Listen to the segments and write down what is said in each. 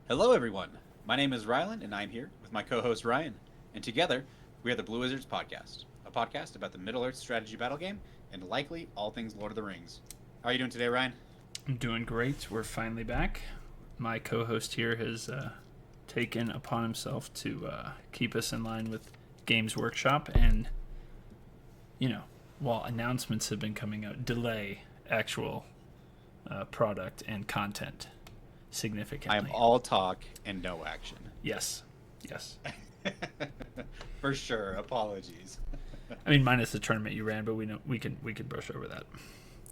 Hello, everyone. My name is Rylan, and I'm here with my co-host Ryan. And together, we are the Blue Wizards Podcast, a podcast about the Middle-earth strategy battle game and likely all things Lord of the Rings. How are you doing today, Ryan? I'm doing great. We're finally back. My co-host here has taken upon himself to keep us in line with Games Workshop, and while announcements have been coming out, delay actual product and content I am significantly. all talk and no action. Yes, yes. For sure. Apologies. I mean, minus the tournament you ran, but we can brush over that.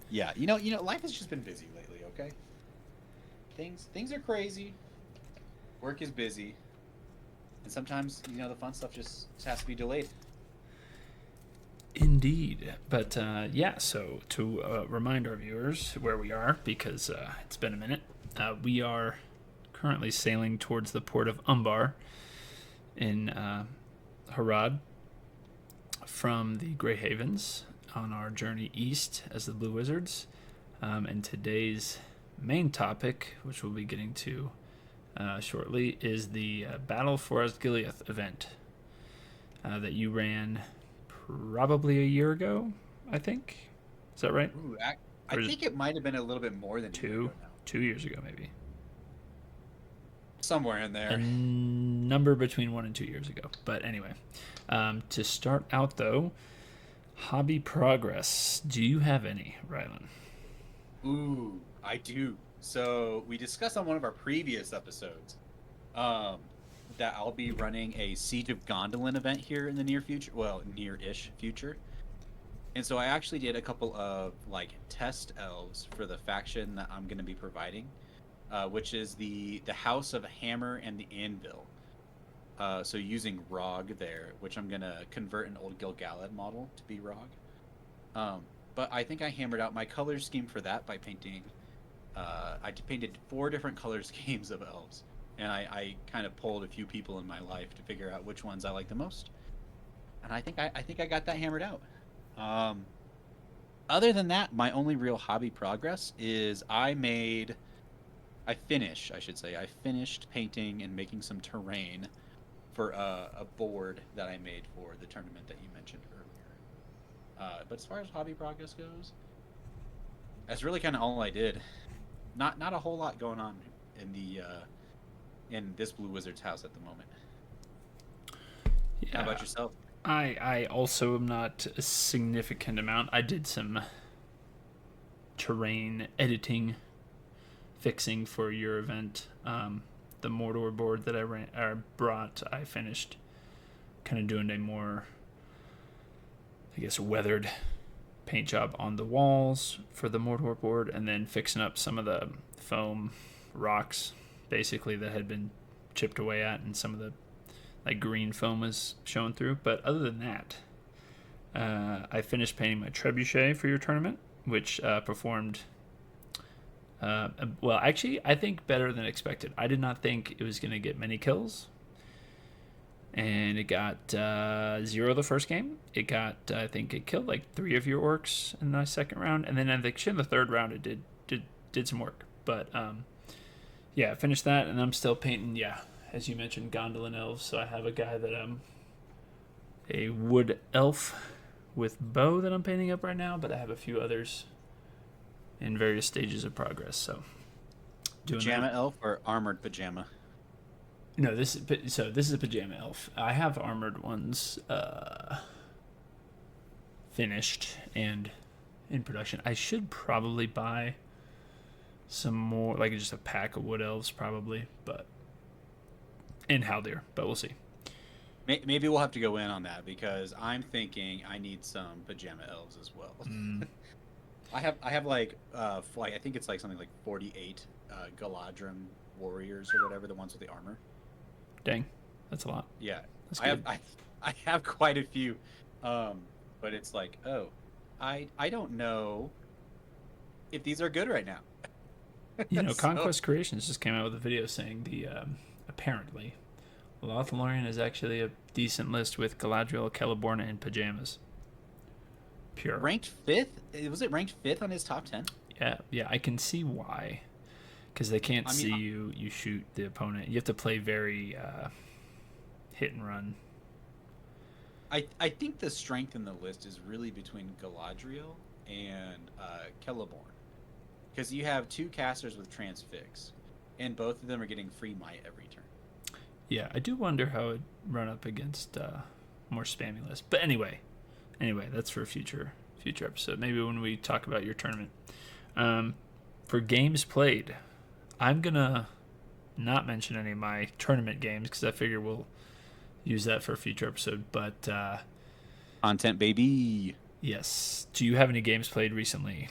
Yeah, life has just been busy lately. Okay, things are crazy. Work is busy, and sometimes the fun stuff just has to be delayed. Indeed. But so to remind our viewers where we are, because it's been a minute, we are currently sailing towards the port of Umbar in Harad from the Grey Havens on our journey east as the Blue Wizards. And today's main topic, which we'll be getting to shortly, is the Battle for Osgiliath event that you ran probably a year ago, I think. Is that right? Ooh, I think it might have been a little bit more than a year ago now. 2 years ago, maybe. Somewhere in there. A number between 1 and 2 years ago. But anyway, to start out though, hobby progress. Do you have any, Rylan? Ooh, I do. So we discussed on one of our previous episodes that I'll be running a Siege of Gondolin event here in the near future. Well, near-ish future. And so I actually did a couple of test elves for the faction that I'm going to be providing, which is the House of Hammer and the Anvil. So using Rog there, which I'm going to convert an old Gil-galad model to be Rog. But I think I hammered out my color scheme for that by painting. I painted 4 different color schemes of elves, and I kind of polled a few people in my life to figure out which ones I like the most. And I think I got that hammered out. Other than that, my only real hobby progress is I finished painting and making some terrain for a board that I made for the tournament that you mentioned earlier. But as far as hobby progress goes, that's really kind of all I did. Not a whole lot going on in this Blue Wizard's house at the moment. Yeah. How about yourself? I also am not a significant amount. I did some terrain editing, fixing for your event. The Mordor board that I finished kind of doing a more, I guess, weathered paint job on the walls for the Mordor board, and then fixing up some of the foam rocks, basically, that had been chipped away at, and some of the green foam was showing through. But other than that, I finished painting my trebuchet for your tournament, which performed well. Actually, I think better than expected. I did not think it was going to get many kills, and it got 0 the first game. It got, I think it killed 3 of your orcs in the second round, and then I think in the third round it did some work. But yeah, I finished that, and I'm still painting. Yeah, as you mentioned, Gondolin elves. So I have a guy that a wood elf with bow that I'm painting up right now, but I have a few others in various stages of progress. So Pajama elf or armored pajama? No, this is a pajama elf. I have armored ones finished and in production. I should probably buy some more, just a pack of wood elves probably, but in Haldir, but we'll see. Maybe we'll have to go in on that because I'm thinking I need some pajama elves as well. I have I think it's something like 48 Galadrim warriors or whatever, the ones with the armor. Dang, that's a lot. Yeah, that's good. I have quite a few, but it's I don't know if these are good right now. Conquest Creations just came out with a video saying the apparently Lothlorien is actually a decent list with Galadriel, Celeborn, and pajamas. Pure. Ranked 5th? Was it ranked 5th on his top 10? Yeah, I can see why. because they can't I mean, see you. You shoot the opponent. You have to play very hit and run. I think the strength in the list is really between Galadriel and Celeborn, because you have two casters with transfix, and both of them are getting free might every turn. Yeah, I do wonder how it run up against more spammy lists. But anyway, that's for a future episode. Maybe when we talk about your tournament. For games played, I'm gonna not mention any of my tournament games because I figure we'll use that for a future episode. But Content, baby. yes, do you have any games played recently?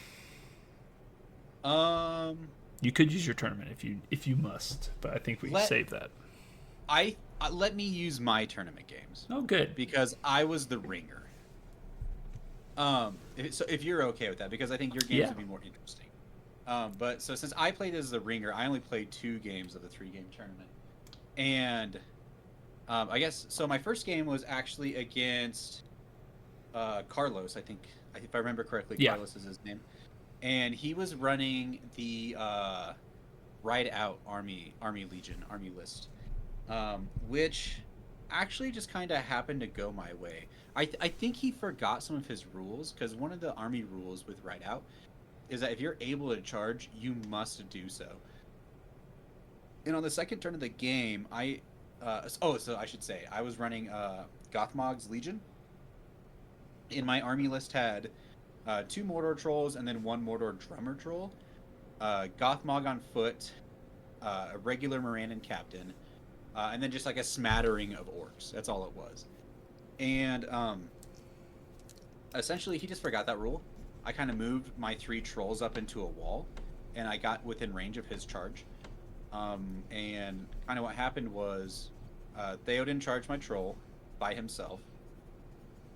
You could use your tournament if you must, but I think we save that. I let me use my tournament games. Oh, good. Because I was the ringer. So if you're okay with that, because I think your games would be more interesting. But so since I played as the ringer, I only played 2 games of the 3-game tournament, and I guess so. My first game was actually against Carlos. I think if I remember correctly, Carlos is his name, and he was running the Ride Out Army Legion Army list, which actually just kind of happened to go my way. I think he forgot some of his rules, because one of the army rules with Ride Out is that if you're able to charge, you must do so. And on the second turn of the game, so I should say, I was running Gothmog's Legion. And my army list had 2 Mordor trolls and then 1 Mordor drummer troll, Gothmog on foot, a regular Morannon captain, and then just like a smattering of orcs. That's all it was. And essentially, he just forgot that rule. I kind of moved my 3 trolls up into a wall, and I got within range of his charge. And kind of what happened was Theoden charged my troll by himself,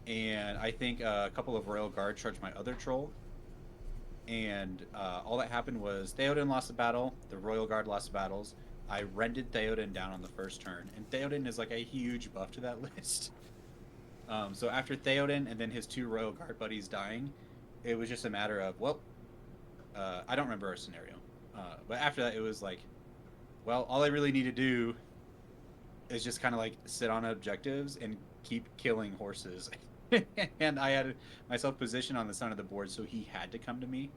and I think a couple of Royal Guard charged my other troll. And all that happened was Theoden lost the battle, the Royal Guard lost the battles. I rented Theoden down on the first turn, and Theoden is like a huge buff to that list. So after Theoden and then his 2 Royal Guard buddies dying, it was just a matter of, well, I don't remember our scenario. But after that, it was like, well, all I really need to do is just kind of like sit on objectives and keep killing horses. And I had myself positioned on the center of the board, so he had to come to me.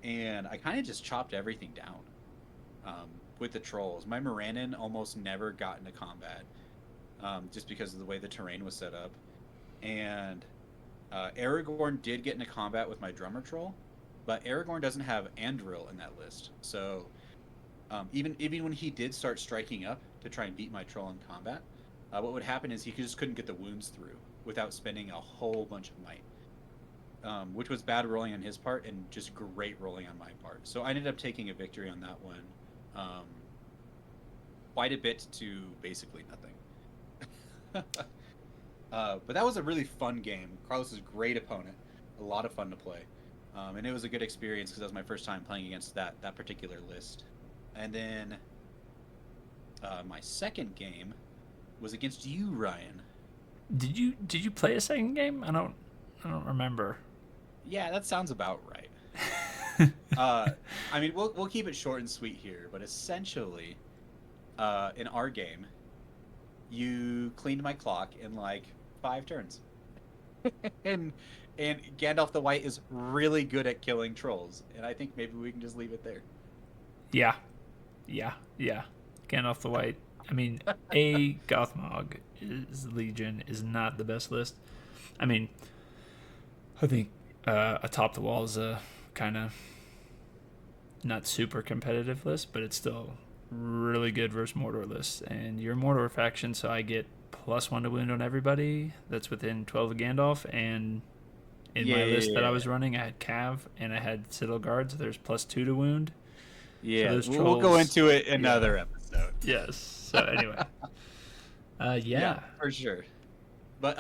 And I kind of just chopped everything down with the trolls. My Morannon almost never got into combat, just because of the way the terrain was set up. And Aragorn did get into combat with my drummer troll, but Aragorn doesn't have Andril in that list. So even when he did start striking up to try and beat my troll in combat, what would happen is he just couldn't get the wounds through without spending a whole bunch of might, which was bad rolling on his part and just great rolling on my part. So I ended up taking a victory on that one, quite a bit to basically nothing. But that was a really fun game. Carlos is a great opponent, a lot of fun to play, and it was a good experience because that was my first time playing against that particular list. And then my second game was against you, Ryan. Did you play a second game? I don't remember. Yeah, that sounds about right. I mean, we'll keep it short and sweet here, but essentially, in our game, you cleaned my clock in like 5 turns. and Gandalf the White is really good at killing trolls, and I think maybe we can just leave it there. Yeah. Gandalf the White. I mean, Gothmog Legion is not the best list. I mean, I think Atop the Wall is a kind of not super competitive list, but it's still really good versus Mordor list. And you're Mordor faction, so I get +1 to wound on everybody that's within 12 of Gandalf. And in my list that I was running, I had Cav and I had Citadel Guards. There's +2 to wound. Yeah, so we'll go into it another episode. Yes. So anyway, yeah, for sure. But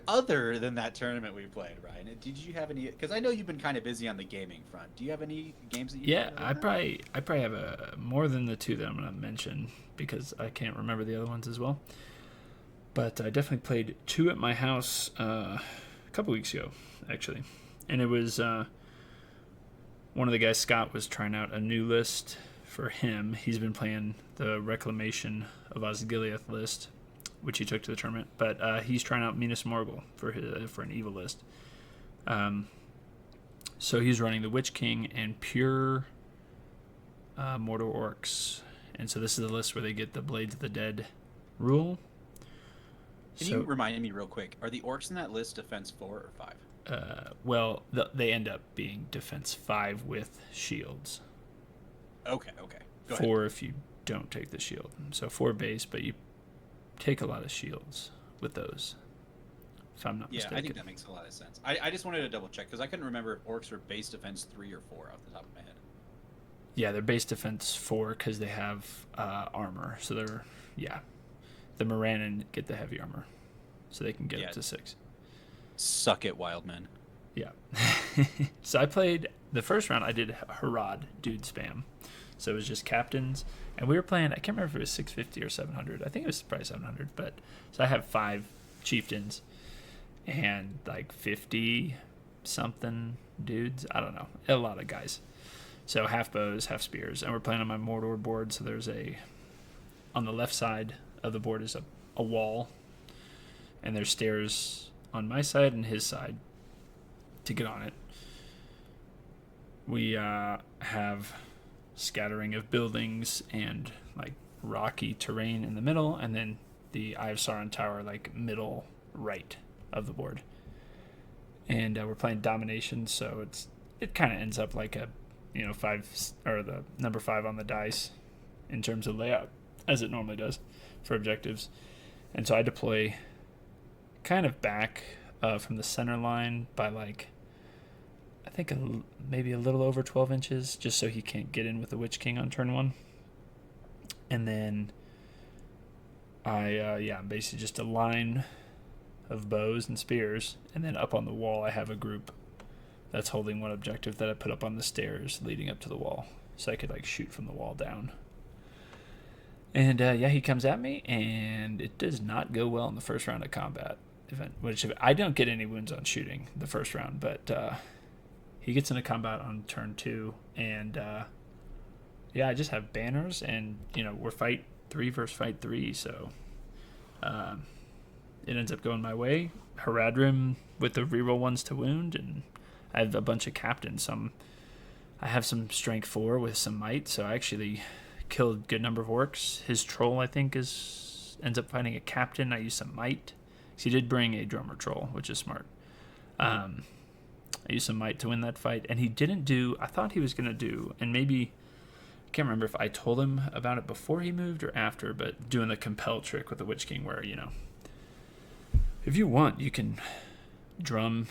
other than that tournament we played, Ryan, did you have any? Because I know you've been kind of busy on the gaming front. Do you have any games that you? Yeah, I probably have more than the 2 that I'm gonna mention because I can't remember the other ones as well. But I definitely played 2 at my house a couple weeks ago, actually, and it was one one of the guys, Scott, was trying out a new list for him. He's been playing the Reclamation of Osgiliath list, which he took to the tournament. But he's trying out Minas Morgul for an evil list. So he's running the Witch King and pure Mordor orcs. And so this is the list where they get the Blades of the Dead rule. Can you remind me real quick? Are the orcs in that list defense 4 or 5? Well, they end up being defense 5 with shields. Okay. Go 4 if you don't take the shield. So 4 base, but you take a lot of shields with those. If I'm not mistaken. I think that makes a lot of sense. I just wanted to double check because I couldn't remember if orcs were base defense 3 or 4 off the top of my head. Yeah, they're base defense 4 because they have armor. So they're, the Morannon get the heavy armor. So they can get up to 6. Suck it, wild men. Yeah. So I played the first round. I did Harad dude spam. So it was just captains. And we were playing, I can't remember if it was 650 or 700. I think it was probably 700. But so I have 5 chieftains and like 50 something dudes. I don't know. A lot of guys. So half bows, half spears. And we're playing on my Mordor board. So there's on the left side of the board is a wall. And there's stairs on my side and his side to get on it. We have scattering of buildings and like rocky terrain in the middle, and then the Eye of Sauron Tower like middle right of the board. And we're playing domination, so it kind of ends up like a 5 or the number 5 on the dice in terms of layout, as it normally does for objectives. And so I deploy kind of back from the center line by like I think maybe a little over 12 inches, just so he can't get in with the Witch King on turn 1. And then I'm basically just a line of bows and spears, and then up on the wall I have a group that's holding one objective that I put up on the stairs leading up to the wall, so I could like shoot from the wall down. And he comes at me, and it does not go well in the first round of combat event, which I don't get any wounds on shooting the first round, but he gets into combat on turn 2, and I just have banners, and we're fight 3 versus fight 3, so it ends up going my way. Haradrim with the reroll ones to wound, and I have a bunch of captains. I have some strength 4 with some might, so I actually killed a good number of orcs. His troll, I think, ends up fighting a captain. I used some might. He did bring a drummer troll, which is smart. I used some might to win that fight, and he didn't do, I thought he was going to do, and maybe, I can't remember if I told him about it before he moved or after, but doing the compel trick with the Witch King where, if you want, you can drum,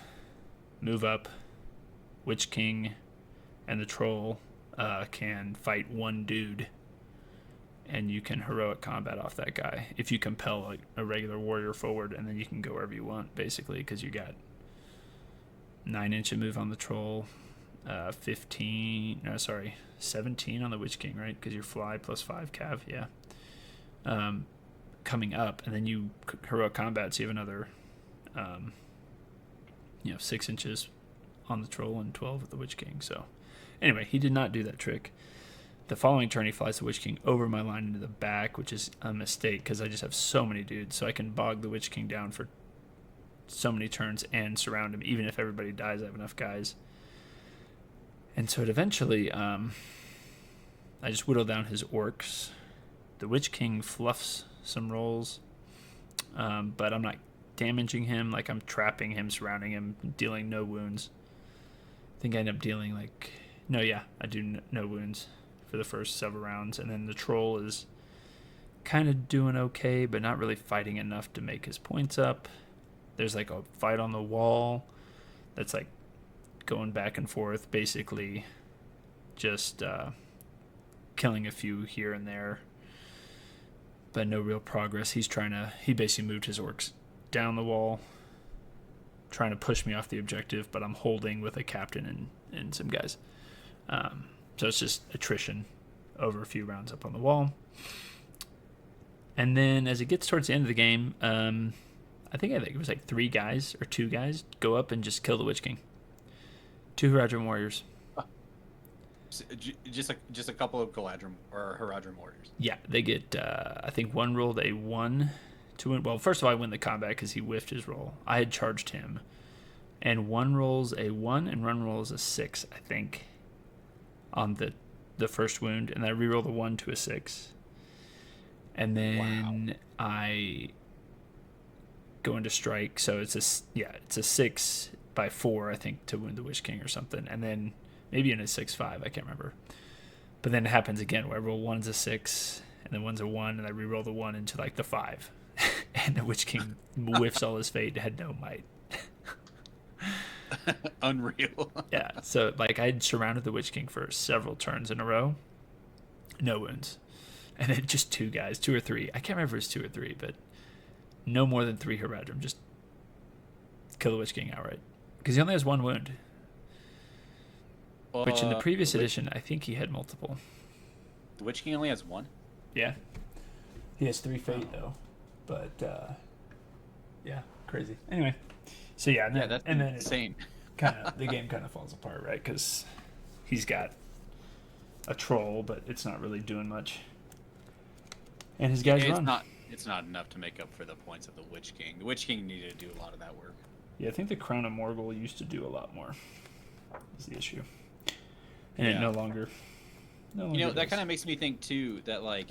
move up, Witch King, and the troll can fight one dude, and you can heroic combat off that guy if you compel a regular warrior forward, and then you can go wherever you want, basically, because you got 9-inch move on the troll, 17 on the Witch King, right? Because you're fly plus 5 cav, coming up, and then you heroic combat, so you have another 6 inches on the troll and 12 with the Witch King. So anyway, he did not do that trick. The following turn, he flies the Witch King over my line into the back, which is a mistake because I just have so many dudes, so I can bog the Witch King down for so many turns and surround him. Even if everybody dies, I have enough guys. And so it eventually, I just whittle down his orcs. The Witch King fluffs some rolls, but I'm not damaging him. Like, I'm trapping him, surrounding him, dealing no wounds. I think I end up dealing I do no wounds for the first several rounds. And then the troll is kind of doing okay, but not really fighting enough to make his points up. There's like a fight on the wall that's like going back and forth, basically just killing a few here and there, but no real progress. He basically moved his orcs down the wall, trying to push me off the objective, but I'm holding with a captain and some guys. So it's just attrition over a few rounds up on the wall. And then as it gets towards the end of the game, I think it was like 3 guys or 2 guys go up and just kill the Witch King. 2 Haradrim warriors. Just a couple of Galadrim or Haradrim warriors. Yeah, they get. I think one rolled a 1 to win. Well, first of all, I win the combat because he whiffed his roll. I had charged him, and one rolls a 1 and one rolls a 6. I think on the first wound, and I reroll the 1 to a 6, and then I go into strike. So it's a 6 by 4, I think, to wound the Witch King or something, and then maybe in a 6-5, I can't remember. But then it happens again where I roll 1's a 6, and then 1's a 1, and I reroll the 1 into like the 5, and the Witch King whiffs all his fate and had no might. Unreal. Yeah, so like I had surrounded the Witch King for several turns in a row, no wounds, and then just 2 guys, 2 or 3. I can't remember if it was 2 or 3, but no more than 3 Haradrim just kill the Witch King outright because he only has 1 wound. Which in the previous edition, I think he had multiple. The Witch King only has 1? Yeah. He has 3 fate, though. But, yeah, crazy. Anyway, so yeah. That's insane. The game kind of falls apart, right? Because he's got a troll, but it's not really doing much. And his guys run. It's not enough to make up for the points of the Witch King. The Witch King needed to do a lot of that work. Yeah, I think the Crown of Morgul used to do a lot more. Is the issue. And it no longer that kind of makes me think too that like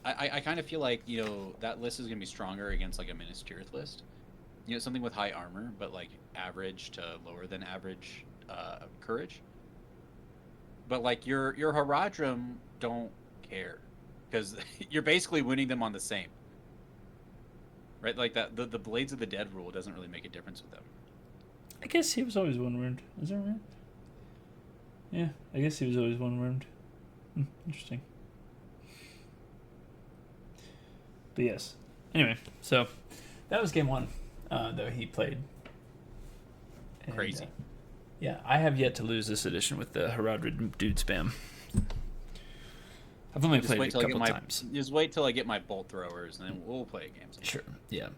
I kind of feel like that list is gonna be stronger against like a Minas Tirith list, something with high armor but like average to lower than average courage. But like your Haradrim don't care because you're basically winning them on the same, right? Like that the Blades of the Dead rule doesn't really make a difference with them. I guess he was always 1 wound. Is that right? Yeah, I guess he was always 1 wound. Interesting. But yes. Anyway, so that was game 1 that he played. And, crazy. Yeah, I have yet to lose this edition with the Haradrim dude spam. I've only played it a couple times. Just wait till I get my bolt throwers, and then we'll play a game. Sure. Yeah.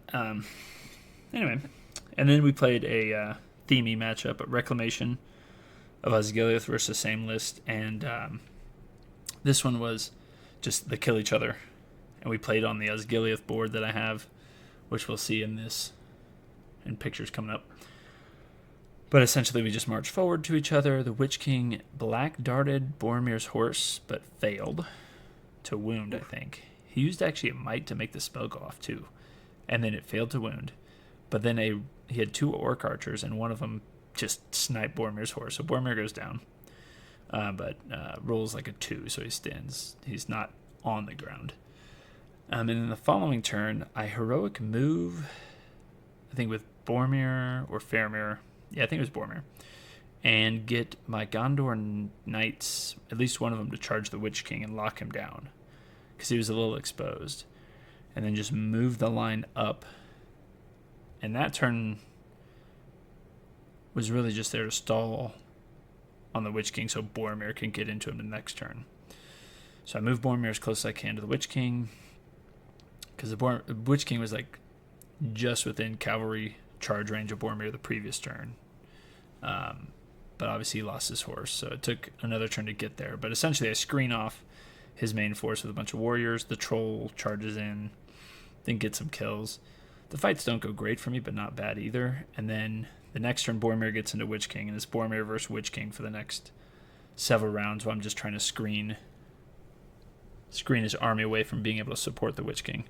Anyway, and then we played a themey matchup at Reclamation of Osgiliath versus the same list, and this one was just the kill each other, and we played on the Osgiliath board that I have, which we'll see in pictures coming up. But essentially we just marched forward to each other. The Witch King black darted Boromir's horse, but failed to wound, I think. He used actually a might to make the spell go off too, and then it failed to wound. But then he had 2 orc archers, and one of them just sniped Boromir's horse. So Boromir goes down, but rolls like a 2, so he stands. He's not on the ground. And in the following turn, I heroic move, I think with Boromir or Faramir. Yeah, I think it was Boromir. And get my Gondor knights, at least one of them, to charge the Witch King and lock him down because he was a little exposed. And then just move the line up. And that turn was really just there to stall on the Witch King so Boromir can get into him the next turn. So I move Boromir as close as I can to the Witch King because the Witch King was like just within cavalry charge range of Boromir the previous turn. But obviously he lost his horse, so it took another turn to get there. But essentially I screen off his main force with a bunch of warriors. The troll charges in, then gets some kills. The fights don't go great for me, but not bad either. And then the next turn, Boromir gets into Witch King, and it's Boromir versus Witch King for the next several rounds while I'm just trying to screen his army away from being able to support the Witch King.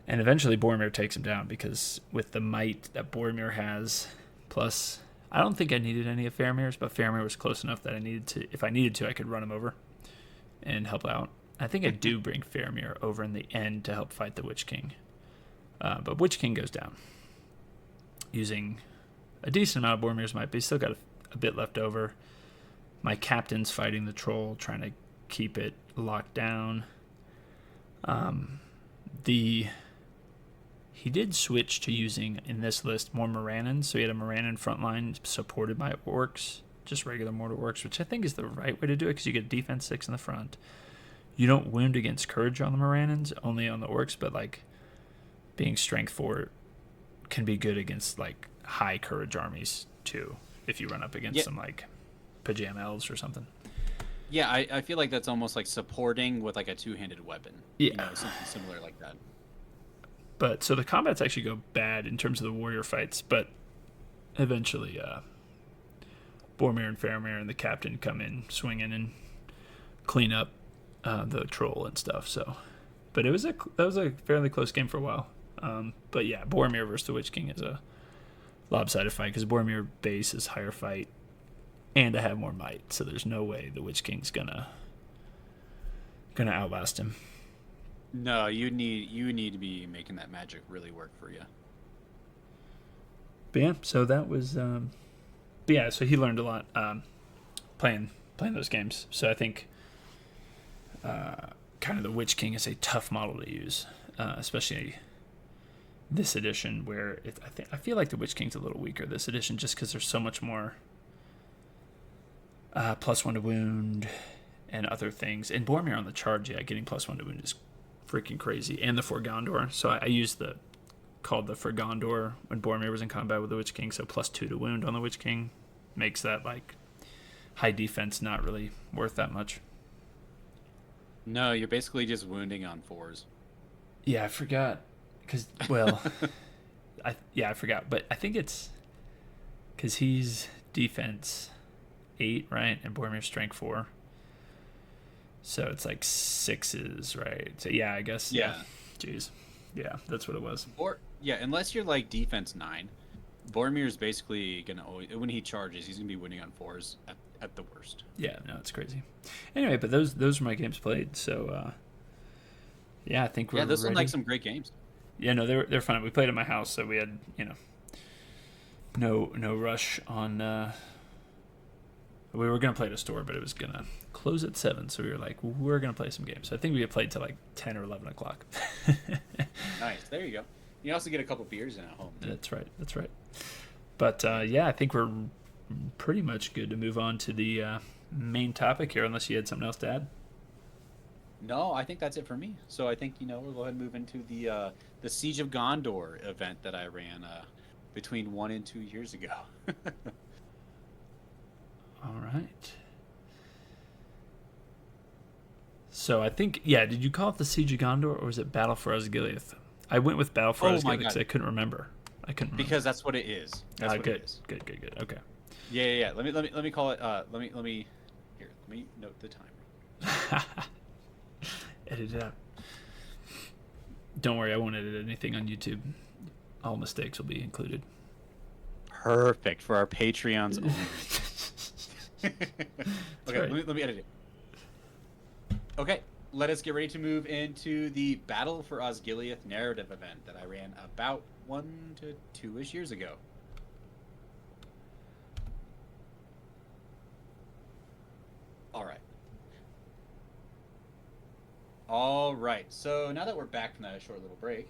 And eventually Boromir takes him down because with the might that Boromir has, plus I don't think I needed any of Faramir's, but Faramir was close enough that if I needed to, I could run him over and help out. I think I do bring Faramir over in the end to help fight the Witch King. But Witch King goes down using a decent amount of Boromir's might, but he's still got a bit left over. My captain's fighting the troll, trying to keep it locked down. He did switch to using, in this list, more Morannons, so he had a Morannon front line supported by orcs, just regular Mordor orcs, which I think is the right way to do it, because you get defense 6 in the front. You don't wound against courage on the Morannons, only on the orcs, but like being strength 4 can be good against like high courage armies too, if you run up against some like pajama elves or something. Yeah, I feel like that's almost like supporting with like a two-handed weapon. Yeah. You know, something similar like that. But so the combats actually go bad in terms of the warrior fights, but eventually Boromir and Faramir and the captain come in swinging and clean up the troll and stuff. So, but that was a fairly close game for a while. But yeah, Boromir versus the Witch King is a lopsided fight because Boromir base is higher fight and I have more might, so there's no way the Witch King's gonna outlast him. No, you need to be making that magic really work for you. But yeah, so that was but yeah, so he learned a lot playing those games. So I think kind of the Witch King is a tough model to use, especially this edition where I feel like the Witch King's a little weaker this edition just because there's so much more +1 to wound and other things. And Boromir on the charge, yeah, getting +1 to wound is freaking crazy. And the For Gondor. So I used called the For Gondor when Boromir was in combat with the Witch King. So +2 to wound on the Witch King makes that like high defense not really worth that much. No, you're basically just wounding on 4s. Yeah, I forgot. Because, well, I forgot. But I think it's because he's defense 8, right? And Boromir's strength 4. So it's like 6s, right? So yeah, I guess. Yeah. Jeez. Yeah, that's what it was. Or yeah, unless you're like defense 9, Boromir's basically gonna always, when he charges, he's gonna be winning on 4s at the worst. Yeah, no, it's crazy. Anyway, but those were my games played. So yeah, I think we're those ready. sound like some great games. Yeah, no, they're fun. We played at my house, so we had no rush on. We were gonna play at a store, but it was gonna close at 7, so we were like, we're gonna play some games. So I think we had played till like 10 or 11 o'clock. Nice, there you go. You also get a couple beers in at home. That's right. But yeah, I think we're pretty much good to move on to the main topic here, unless you had something else to add. No, I think that's it for me. So I think we'll go ahead and move into the Siege of Gondor event that I ran between 1 and 2 years ago. All right. So I think, yeah, did you call it the Siege of Gondor or was it Battle for Osgiliath? I went with Battle for Osgiliath because I couldn't remember. Because that's what it is. That's what good. It is. Good. Okay. Yeah. Let me call it. Let me note the timer. Edit it out. Don't worry, I won't edit anything on YouTube. All mistakes will be included. Perfect for our Patreons only. Okay, right. let me edit it. Okay, let us get ready to move into the Battle for Osgiliath narrative event that I ran about 1 to 2-ish years ago. All right. So now that we're back from that short little break,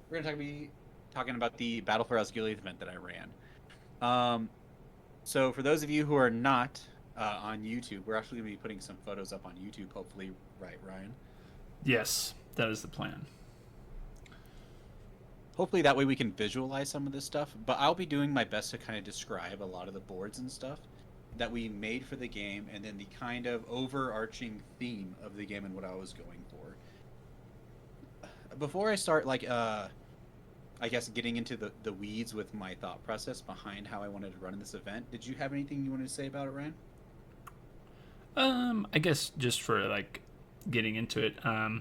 we're going to be talking about the Battle for Osgiliath event that I ran. So for those of you who are not on YouTube, we're actually going to be putting some photos up on YouTube, hopefully, right, Ryan? Yes, that is the plan. Hopefully that way we can visualize some of this stuff, but I'll be doing my best to kind of describe a lot of the boards and stuff that we made for the game, and then the kind of overarching theme of the game and what I was going for. Before I start, I guess getting into the weeds with my thought process behind how I wanted to run this event, did you have anything you wanted to say about it, Ryan? I guess just for getting into it, yeah,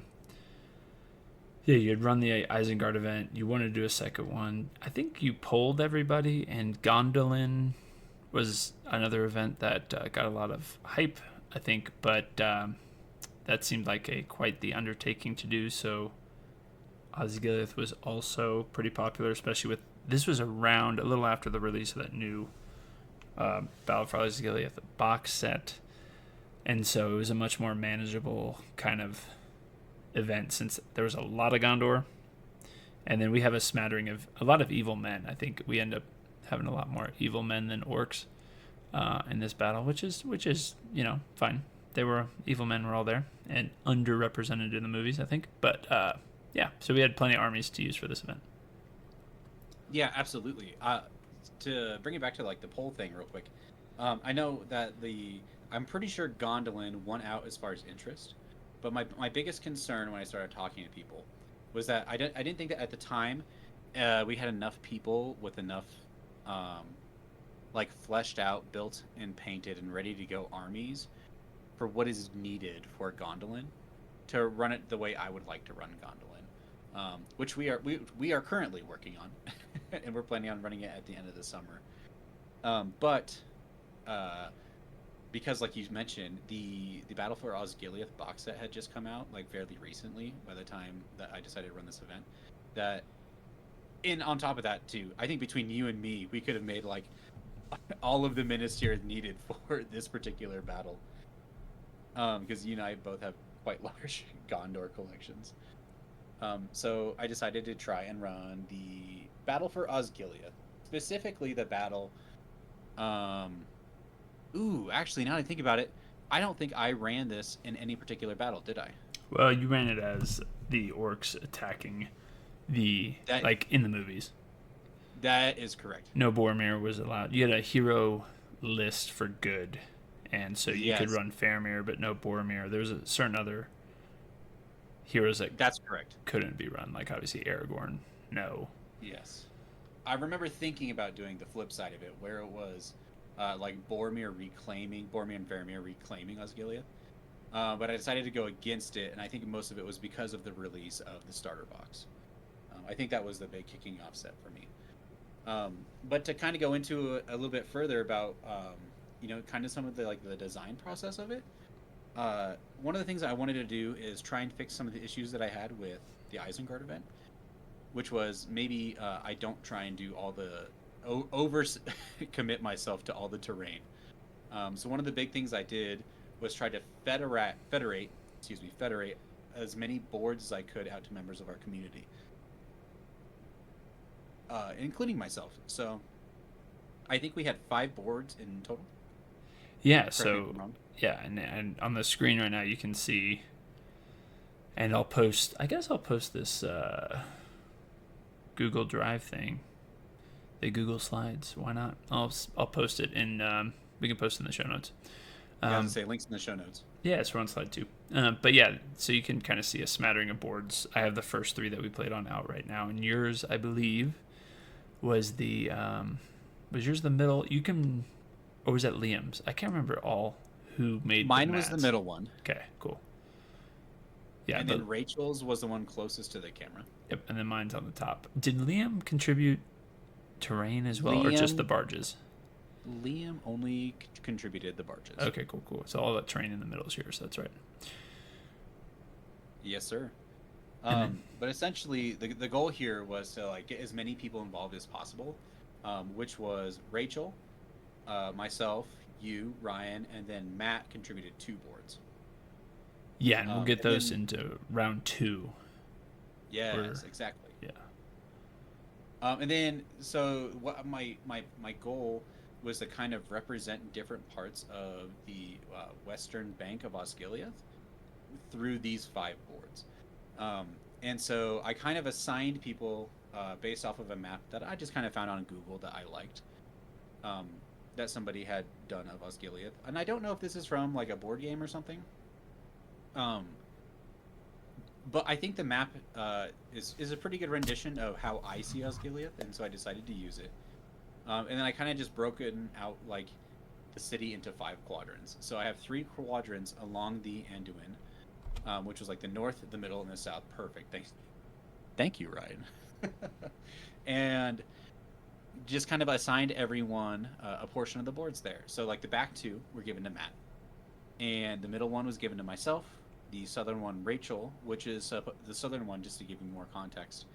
you'd run the Isengard event. You wanted to do a second one. I think you polled everybody, and Gondolin was another event that got a lot of hype, I think, but that seemed like quite the undertaking to do. So Osgiliath was also pretty popular, especially with this was around a little after the release of that new Battle for Osgiliath box set, and so it was a much more manageable kind of event since there was a lot of Gondor, and then we have a smattering of a lot of evil men. I think we end up having a lot more evil men than orcs in this battle, which is fine. They were evil men were all there and underrepresented in the movies, I think. But yeah, so we had plenty of armies to use for this event. Yeah, absolutely. To bring it back to the poll thing real quick, I know that I'm pretty sure Gondolin won out as far as interest, but my biggest concern when I started talking to people was that I didn't think that at the time we had enough people with enough um, like fleshed out, built and painted and ready to go armies for what is needed for Gondolin to run it the way I would like to run Gondolin, which we are currently working on, and we're planning on running it at the end of the summer. But uh, because, like you mentioned, the Battle for Osgiliath box set had just come out like fairly recently. By the time that I decided to run this event, that in on top of that too, I think between you and me, we could have made like all of the ministers needed for this particular battle. Because you and I both have quite large Gondor collections. So I decided to try and run the Battle for Osgiliath, specifically the battle. Um, actually, now that I think about it, I don't think I ran this in any particular battle, did I? Well, you ran it as the orcs attacking the That like in the movies. that is correct. No Boromir was allowed. You had a hero list for good, and so you could Yes, run Faramir, but no Boromir. There was a certain other heroes that that's correct. couldn't be run, like obviously Aragorn. No. Yes, I remember thinking about doing the flip side of it, where it was like Boromir and Faramir reclaiming Osgiliath. But I decided to go against it, and I think most of it was because of the release of the starter box. I think that was the big kicking off set for me. But to kind of go into a little bit further about, kind of some of the like the design process of it. One of the things I wanted to do is try and fix some of the issues that I had with the Isengard event, which was maybe I don't try and do all the over commit myself to all the terrain. So one of the big things I did was try to federate as many boards as I could out to members of our community, including myself. So I think we had 5 boards in total. Yeah. Correct me if So I'm wrong. yeah, and on the screen right now you can see, and I'll post. I guess I'll post this Google Drive thing. The Google Slides. Why not? I'll post it in. We can post it in the show notes. Yeah, I was gonna say links in the show notes. Yeah, it's on slide 2. But yeah, so you can kind of see a smattering of boards. I have the first 3 that we played on out right now, and yours, I believe, was was yours the middle? You can, or was that Liam's? I can't remember all who made. Mine was the mats. middle one. Okay, cool. Yeah, And then Rachel's was the one closest to the camera. yep, and then mine's on the top. Did Liam contribute terrain as well, or just the barges? Liam only contributed the barges. Okay, cool. So all that terrain in the middle is yours. That's right. Yes, sir. Then, But essentially, the goal here was to like get as many people involved as possible, which was Rachel, myself, you, Ryan, and then Matt contributed 2 boards. yeah, and we'll get and those then- into round 2. Yes, exactly. Yeah. And then, so what my goal was to kind of represent different parts of the western bank of Osgiliath through these 5 boards. And so I kind of assigned people based off of a map that I just kind of found on Google that I liked, that somebody had done of Osgiliath. And I don't know if this is from like a board game or something. But I think the map is a pretty good rendition of how I see Osgiliath, and so I decided to use it. And then I kind of just broken out like the city into 5 quadrants. So I have 3 quadrants along the Anduin, which was like the north, the middle, and the south. Perfect. Thank you, Ryan. And just kind of assigned everyone a portion of the boards there. So like the back 2 were given to Matt, and the middle one was given to myself. The southern one, Rachel, which is the southern one, just to give you more context,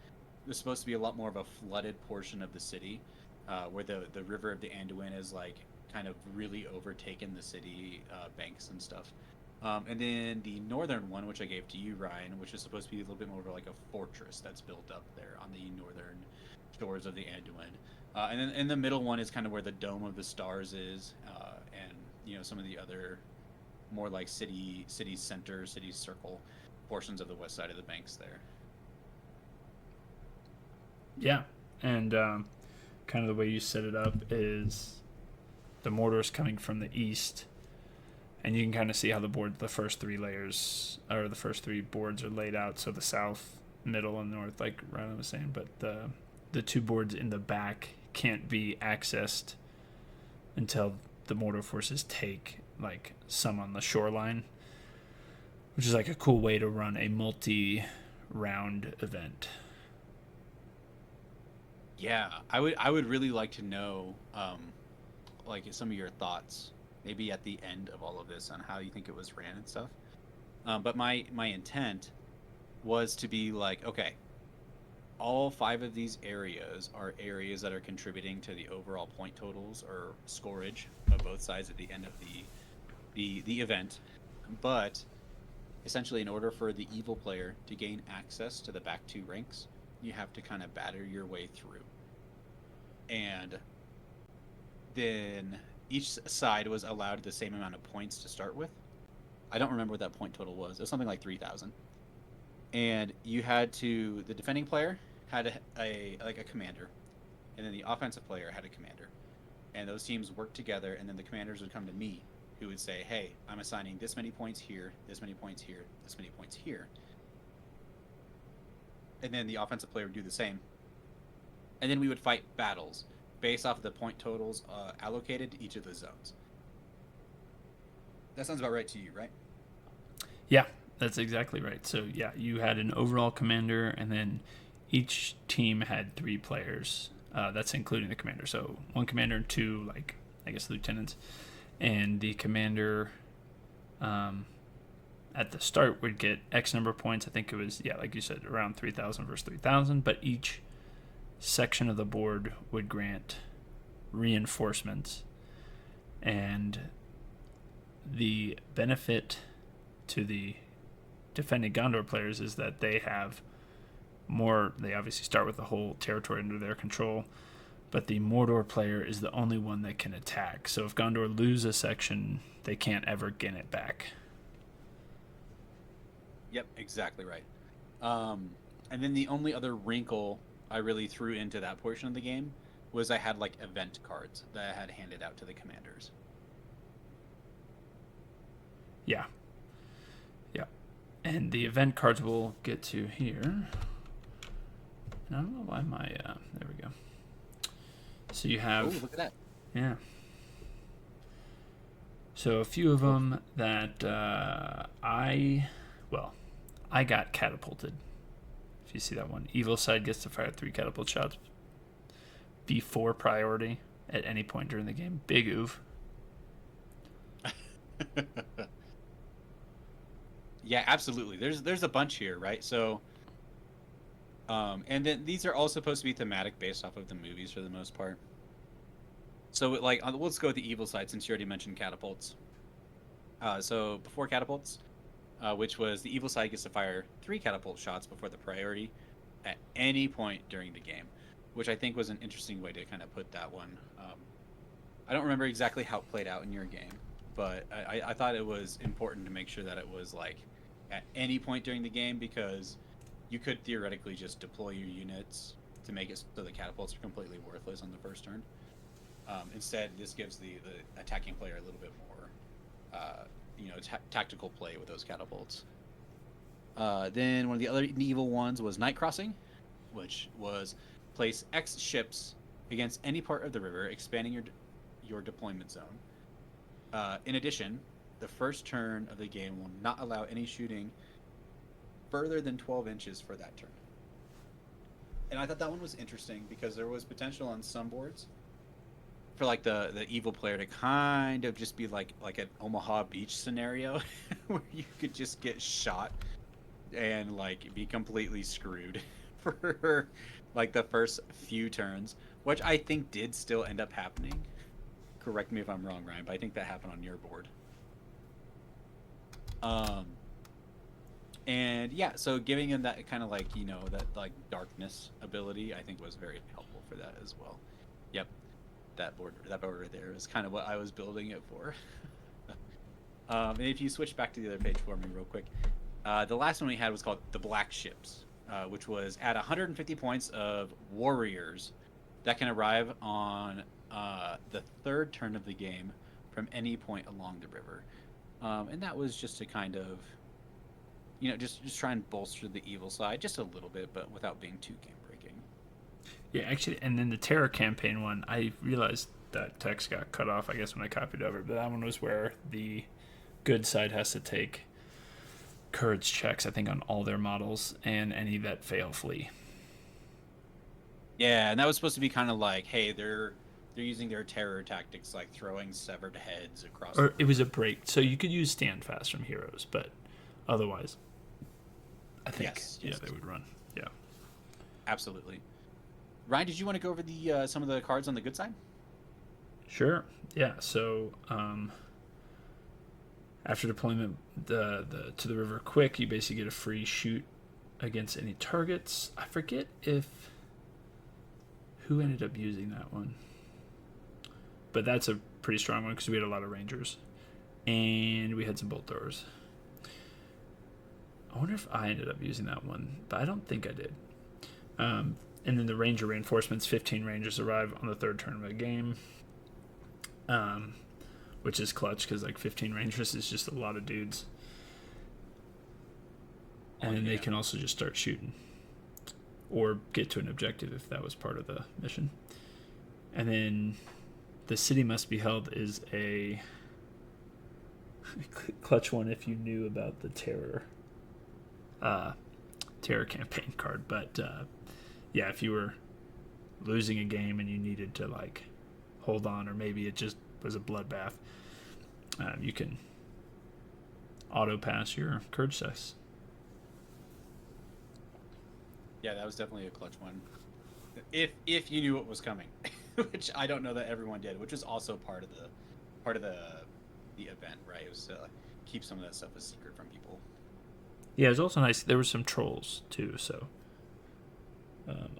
was supposed to be a lot more of a flooded portion of the city, where the river of the Anduin is like kind of really overtaken the city banks and stuff. And then the northern one, which I gave to you, Ryan, which is supposed to be a little bit more of like a fortress that's built up there on the northern shores of the Anduin. And then in the middle one is kind of where the Dome of the Stars is, and some of the other more like city center, city circle portions of the west side of the banks there. Yeah, and kind of the way you set it up is the Mordor's coming from the east, and you can kind of see how the first three boards are laid out. So the south, middle, and north, like Ryan was saying, but the two boards in the back can't be accessed until the Mordor forces take like some on the shoreline, which is like a cool way to run a multi-round event. Yeah, I would really like to know, like some of your thoughts, maybe at the end of all of this, on how you think it was ran and stuff. But my intent was to be like, okay, all 5 of these areas are areas that are contributing to the overall point totals or scorage of both sides at the end of the event. But essentially, in order for the evil player to gain access to the back 2 ranks, you have to kind of batter your way through. And then each side was allowed the same amount of points to start with. I don't remember what that point total was. It was something like 3,000. And you had to, the defending player had a commander, and then the offensive player had a commander. And those teams worked together, and then the commanders would come to me, who would say, hey, I'm assigning this many points here, this many points here, this many points here. And then the offensive player would do the same. And then we would fight battles based off of the point totals allocated to each of the zones. That sounds about right to you, right? Yeah, that's exactly right. So yeah, you had an overall commander, and then each team had 3 players. That's including the commander. So 1 commander and 2, like, I guess, lieutenants. And the commander at the start would get X number of points. I think it was, yeah, like you said, around 3,000 versus 3,000. But each section of the board would grant reinforcements. And the benefit to the defending Gondor players is that they have more. They obviously start with the whole territory under their control, but the Mordor player is the only one that can attack. So if Gondor lose a section, they can't ever gain it back. Yep, exactly right. And then the only other wrinkle I really threw into that portion of the game was I had like event cards that I had handed out to the commanders. Yeah. Yeah. And the event cards we'll get to here. And I don't know why my there we go. So you have, oh, look at that. Yeah. So a few of them that I got catapulted. If you see that one, evil side gets to fire 3 catapult shots before priority at any point during the game. Big oof. Yeah, absolutely. There's a bunch here, right? So, and then these are all supposed to be thematic based off of the movies for the most part. So, like, let's go with the evil side since you already mentioned catapults. So before catapults, which was the evil side gets to fire 3 catapult shots before the priority at any point during the game, which I think was an interesting way to kind of put that one. I don't remember exactly how it played out in your game, but I thought it was important to make sure that it was like at any point during the game, because you could theoretically just deploy your units to make it so the catapults are completely worthless on the first turn. Instead, this gives the attacking player a little bit more tactical play with those catapults. Then one of the other evil ones was Night Crossing, which was place X ships against any part of the river, expanding your deployment zone. In addition, the first turn of the game will not allow any shooting further than 12 inches for that turn. And I thought that one was interesting because there was potential on some boards for like the evil player to kind of just be like an Omaha Beach scenario where you could just get shot and like be completely screwed for like the first few turns, which I think did still end up happening. Correct me if I'm wrong, Ryan, but I think that happened on your board. And yeah, so giving him that kind of like, that like darkness ability, I think was very helpful for that as well. Yep. That board right there is kind of what I was building it for. And if you switch back to the other page for me real quick, the last one we had was called the Black Ships, which was at 150 points of warriors that can arrive on the third turn of the game from any point along the river. And that was just to kind of, just try and bolster the evil side just a little bit, but without being too game breaking. Yeah, actually, and then the Terror campaign one, I realized that text got cut off, I guess, when I copied over, but that one was where the good side has to take courage checks, I think, on all their models, and any that fail flee. Yeah, and that was supposed to be kind of like, hey, they're using their terror tactics, like throwing severed heads across the Or it was a river. break, so you could use stand fast from heroes, but otherwise, I think, Yes, yeah, yes, they would run. Yeah. absolutely. Ryan, did you want to go over the some of the cards on the good side? Sure. Yeah. So after deployment the to the river quick, you basically get a free shoot against any targets. I forget if who ended up using that one, but that's a pretty strong one because we had a lot of rangers and we had some bolt throwers. I wonder if I ended up using that one, but I don't think I did. And then the ranger reinforcements, 15 rangers arrive on the third turn of the game, which is clutch because like 15 rangers is just a lot of dudes. And then they can also just start shooting or get to an objective if that was part of the mission. And then the city must be held is a clutch one if you knew about the terror campaign card. But yeah, if you were losing a game and you needed to like hold on, or maybe it just was a bloodbath, you can auto pass your courage test. Yeah, that was definitely a clutch one. If you knew what was coming, which I don't know that everyone did, which was also part of the event, right? It was to keep some of that stuff a secret from people. Yeah, it was also nice. There were some trolls too, so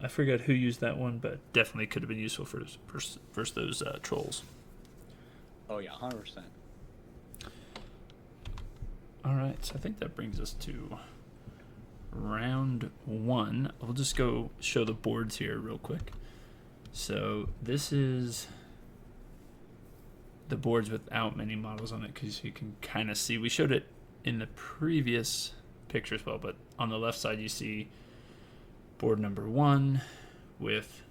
I forget who used that one, but definitely could have been useful for those trolls. Oh yeah, 100%. All right, so I think that brings us to round one. We'll just go show the boards here real quick. So this is the boards without many models on it because you can kind of see. We showed it in the previous picture as well, but on the left side you see board number one with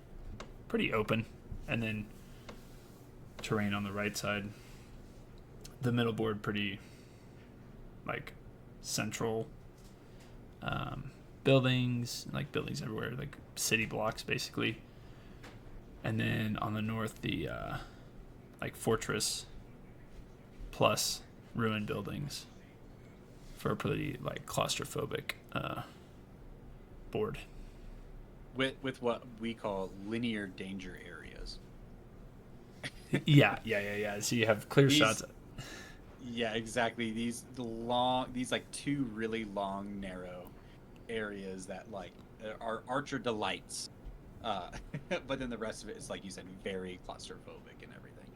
pretty open, and then terrain on the right side. The middle board pretty like central, buildings everywhere, like city blocks basically. And then on the north, the like fortress plus ruined buildings for a pretty like claustrophobic board. With what we call linear danger areas. Yeah. So you have clear These, shots. yeah, exactly. These like two really long, narrow areas that like are archer delights. But then the rest of it is, like you said, very claustrophobic and everything.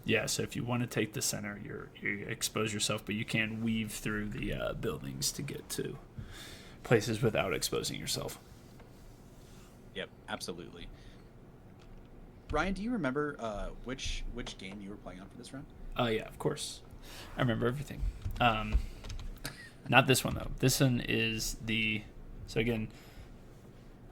Yeah, so if you want to take the center, you expose yourself, but you can weave through the buildings to get to places without exposing yourself. Yep, absolutely. Ryan, do you remember which game you were playing on for this round? Yeah, of course. I remember everything. Not this one, though. This one is so again,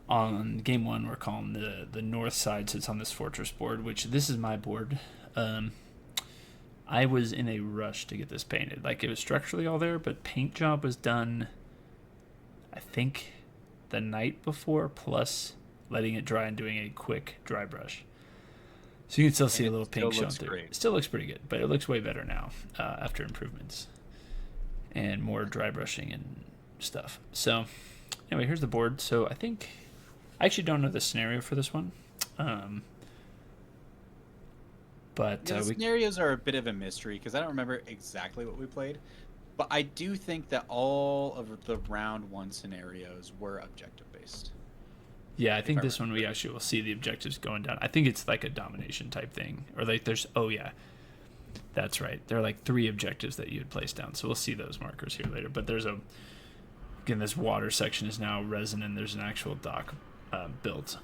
on game one, we're calling the north side, so it's on this fortress board, which this is my board. I was in a rush to get this painted. Like, it was structurally all there, but paint job was done, I think, the night before, plus letting it dry and doing a quick dry brush. So you can still see a little pink showing through. It still looks pretty good, but it looks way better now after improvements and more dry brushing and stuff. So anyway, here's the board. So I actually don't know the scenario for this one. But the scenarios are a bit of a mystery because I don't remember exactly what we played. But I do think that all of the round one scenarios were objective based. Yeah, I think this one we actually will see the objectives going down. I think it's like a domination type thing. Or like that's right. There are like 3 objectives that you would place down. So we'll see those markers here later. But there's this water section is now resin, and there's an actual dock built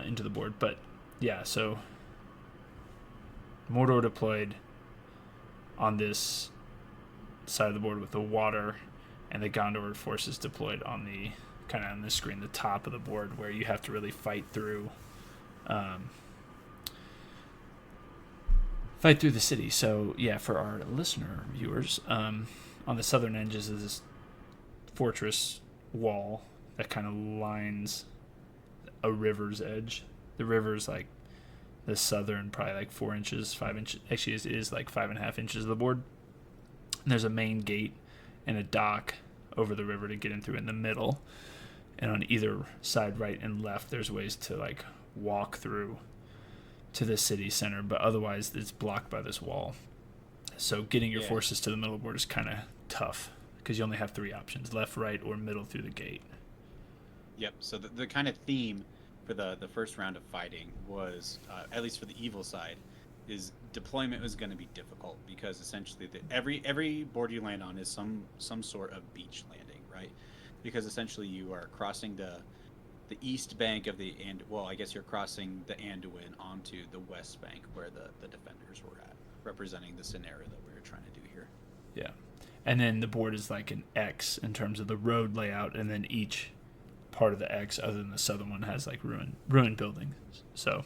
into the board. But yeah, so Mordor deployed on this side of the board with the water, and the Gondor forces deployed on the kind of on this screen, the top of the board, where you have to really fight through the city. So yeah, for our listener viewers, on the southern edges is this fortress wall that kind of lines a river's edge. The river's like the southern, probably like 4 inches, 5 inches. Actually, it is like 5.5 inches of the board. And there's a main gate and a dock over the river to get in through in the middle. And on either side, right and left, there's ways to like walk through to the city center, but otherwise it's blocked by this wall. So getting your forces to the middle of the board is kind of tough because you only have 3 options: left, right, or middle through the gate. Yep. So the kind of theme for the first round of fighting was, at least for the evil side, is deployment was going to be difficult because essentially every board you land on is some sort of beach landing, right? Because essentially you are crossing the east bank of the I guess you're crossing the Anduin onto the west bank where the defenders were at, representing the scenario that we were trying to do here. Yeah. And then the board is like an X in terms of the road layout, and then each part of the X, other than the southern one, has like ruined buildings. So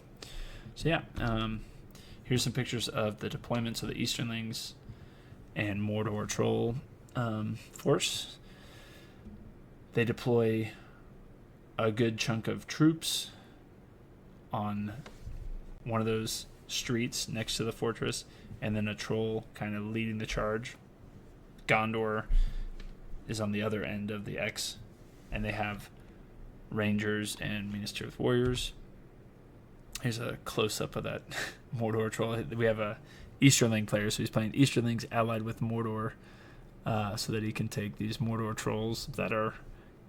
yeah. Here's some pictures of the deployments of the Easterlings and Mordor Troll force. They deploy a good chunk of troops on one of those streets next to the fortress, and then a troll kind of leading the charge. Gondor is on the other end of the X, and they have rangers and Minas Tirith warriors. Here's a close-up of that Mordor troll. We have a Easterling player, so he's playing Easterlings allied with Mordor, so that he can take these Mordor trolls that are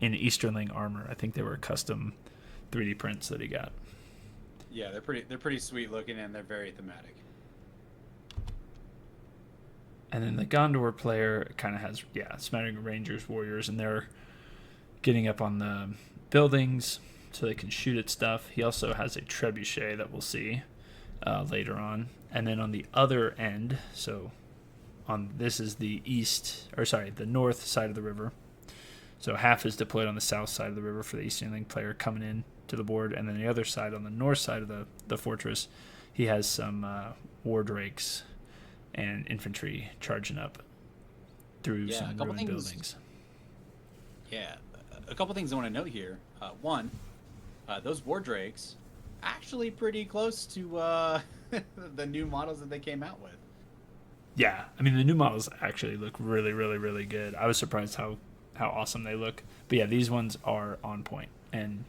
in Easterling armor. I think they were custom 3D prints that he got. Yeah, they're pretty sweet looking, and they're very thematic. And then the Gondor player kind of has, smattering of rangers, warriors, and they're getting up on the buildings so they can shoot at stuff. He also has a trebuchet that we'll see later on. And then on the other end, so this is the the north side of the river. So half is deployed on the south side of the river for the Easterling player coming in to the board, and then the other side, on the north side of the fortress, he has some war drakes and infantry charging up through some ruined buildings. Yeah, a couple things I want to note here. One, those war drakes actually pretty close to the new models that they came out with. Yeah, I mean, the new models actually look really, really, really good. I was surprised how awesome they look. But yeah, these ones are on point and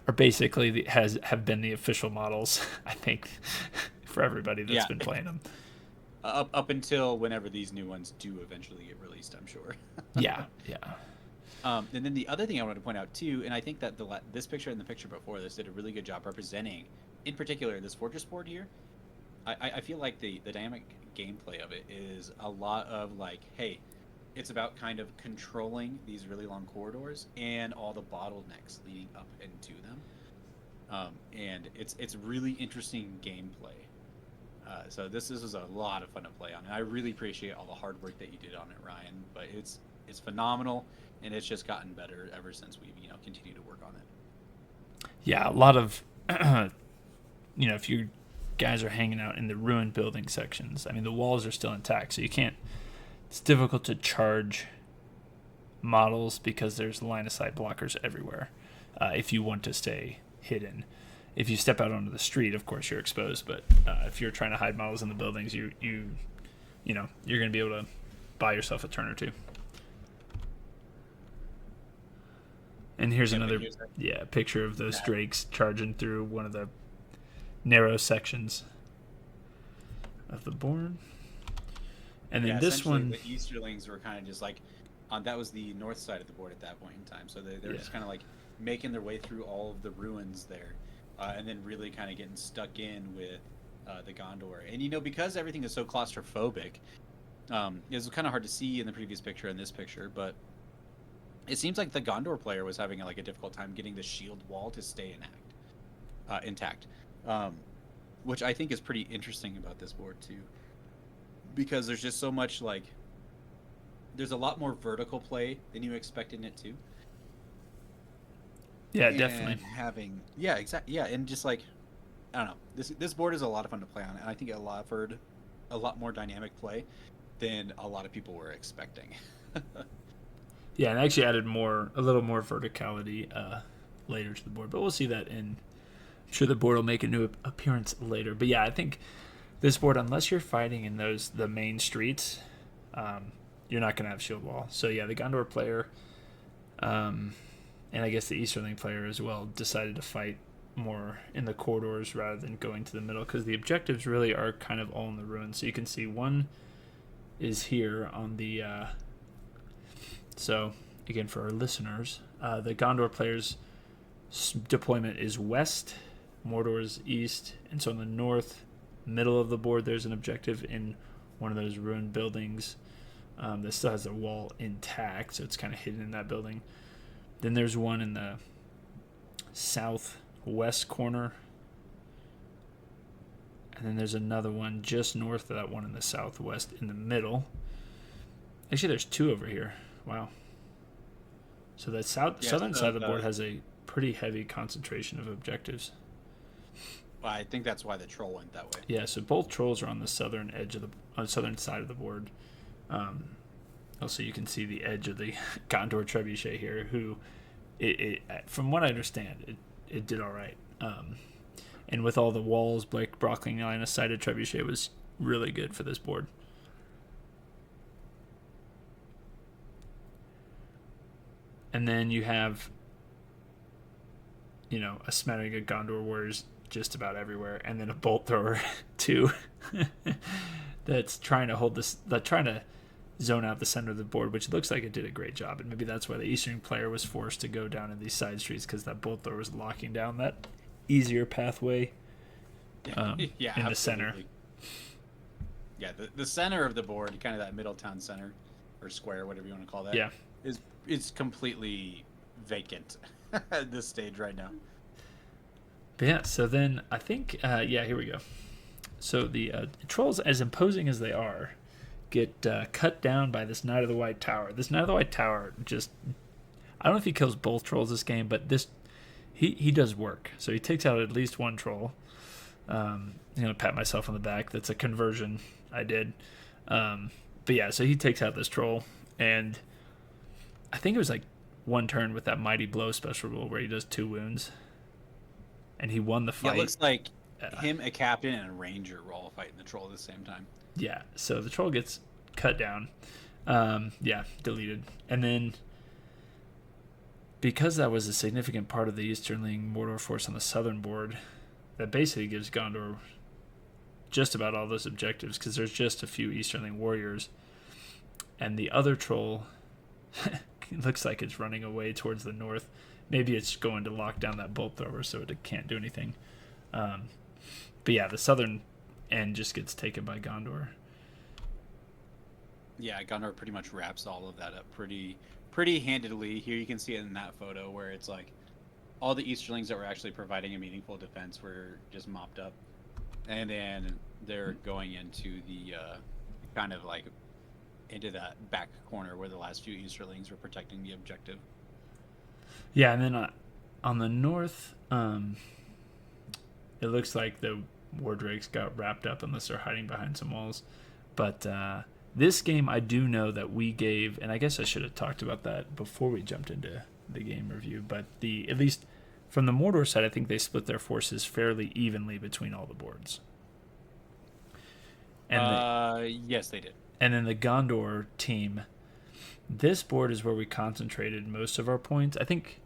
are basically have been the official models, I think, for everybody that's been playing them. Up until whenever these new ones do eventually get released, I'm sure. Yeah. And then the other thing I wanted to point out too, and I think that this picture and the picture before this did a really good job representing, in particular, this fortress board here. I feel like the dynamic gameplay of it is a lot of like, hey, it's about kind of controlling these really long corridors and all the bottlenecks leading up into them. And it's really interesting gameplay. So this was a lot of fun to play on, and I really appreciate all the hard work that you did on it, Ryan. But it's phenomenal, and it's just gotten better ever since we've continued to work on it. Yeah, a lot of if you guys are hanging out in the ruined building sections, I mean, the walls are still intact, so you can't. It's difficult to charge models because there's line of sight blockers everywhere. If you want to stay hidden. If you step out onto the street, of course you're exposed. But if you're trying to hide models in the buildings, you're going to be able to buy yourself a turn or two. And here's another picture of those drakes charging through one of the narrow sections of the board. And then this one, the Easterlings were kind of just like, that was the north side of the board at that point in time. So they're just kind of like making their way through all of the ruins there. And then really kind of getting stuck in with the Gondor. And, because everything is so claustrophobic, it was kind of hard to see in the previous picture and this picture, but it seems like the Gondor player was having like a difficult time getting the shield wall to stay intact. which I think is pretty interesting about this board too, because there's just so much like there's a lot more vertical play than you expect in it too. Yeah, definitely. And having yeah, exactly yeah, and just like I don't know, this board is a lot of fun to play on, and I think it offered a lot more dynamic play than a lot of people were expecting. Yeah, and I actually added a little more verticality later to the board, but we'll see that in. I'm sure the board will make a new appearance later. But yeah, I think this board, unless you're fighting in the main streets, you're not going to have shield wall. So yeah, the Gondor player, and I guess the Easterling player as well, decided to fight more in the corridors rather than going to the middle, because the objectives really are kind of all in the ruins. So you can see one is here on the. So again, for our listeners, the Gondor player's deployment is west, Mordor's east, and so in the north middle of the board there's an objective in one of those ruined buildings that still has the wall intact, so it's kind of hidden in that building. Then there's one in the southwest corner, and then there's another one just north of that one in the southwest in the middle. Actually, there's two over here. Wow. So the southern side of the board has a pretty heavy concentration of objectives. Well, I think that's why the troll went that way. Yeah, so both trolls are on the southern edge of on the southern side of the board. Also, you can see the edge of the Gondor trebuchet here, who, from what I understand, it did all right. And with all the walls, Blake Brockling line of sight, trebuchet was really good for this board. And then you have, a smattering of Gondor warriors just about everywhere, and then a bolt thrower too, that's trying to zone out the center of the board, which looks like it did a great job. And maybe that's why the Eastern player was forced to go down in these side streets, because that bolt thrower was locking down that easier pathway Yeah, in the center. Yeah, the center of the board, kind of that Middletown center or square, whatever you want to call that. Yeah. Is completely vacant at this stage right now. But yeah, so then I think, here we go. So the trolls, as imposing as they are, get cut down by this Knight of the White Tower. This Knight of the White Tower just, I don't know if he kills both trolls this game, but he does work. So he takes out at least one troll. Pat myself on the back. That's a conversion I did. But yeah, so he takes out this troll, and I think it was like one turn with that Mighty Blow special rule where he does 2 wounds, and he won the fight. Yeah, it looks like him, a captain, and a ranger were all fighting the troll at the same time. Yeah, so the troll gets cut down. Deleted. And then, because that was a significant part of the Easterling Mordor force on the southern board, that basically gives Gondor just about all those objectives, because there's just a few Easterling warriors. And the other troll it looks like it's running away towards the north. Maybe it's going to lock down that bolt thrower so it can't do anything. But yeah, the southern end just gets taken by Gondor. Yeah, Gondor pretty much wraps all of that up pretty handedly. Here you can see it in that photo where it's like all the Easterlings that were actually providing a meaningful defense were just mopped up. And then they're going into the kind of like into that back corner where the last few Easterlings were protecting the objective. Yeah, and then on the north, it looks like the war drakes got wrapped up unless they're hiding behind some walls. But this game, I do know that we gave, and I guess I should have talked about that before we jumped into the game review, but at least from the Mordor side, I think they split their forces fairly evenly between all the boards. And yes, they did. And then the Gondor team, this board is where we concentrated most of our points. I think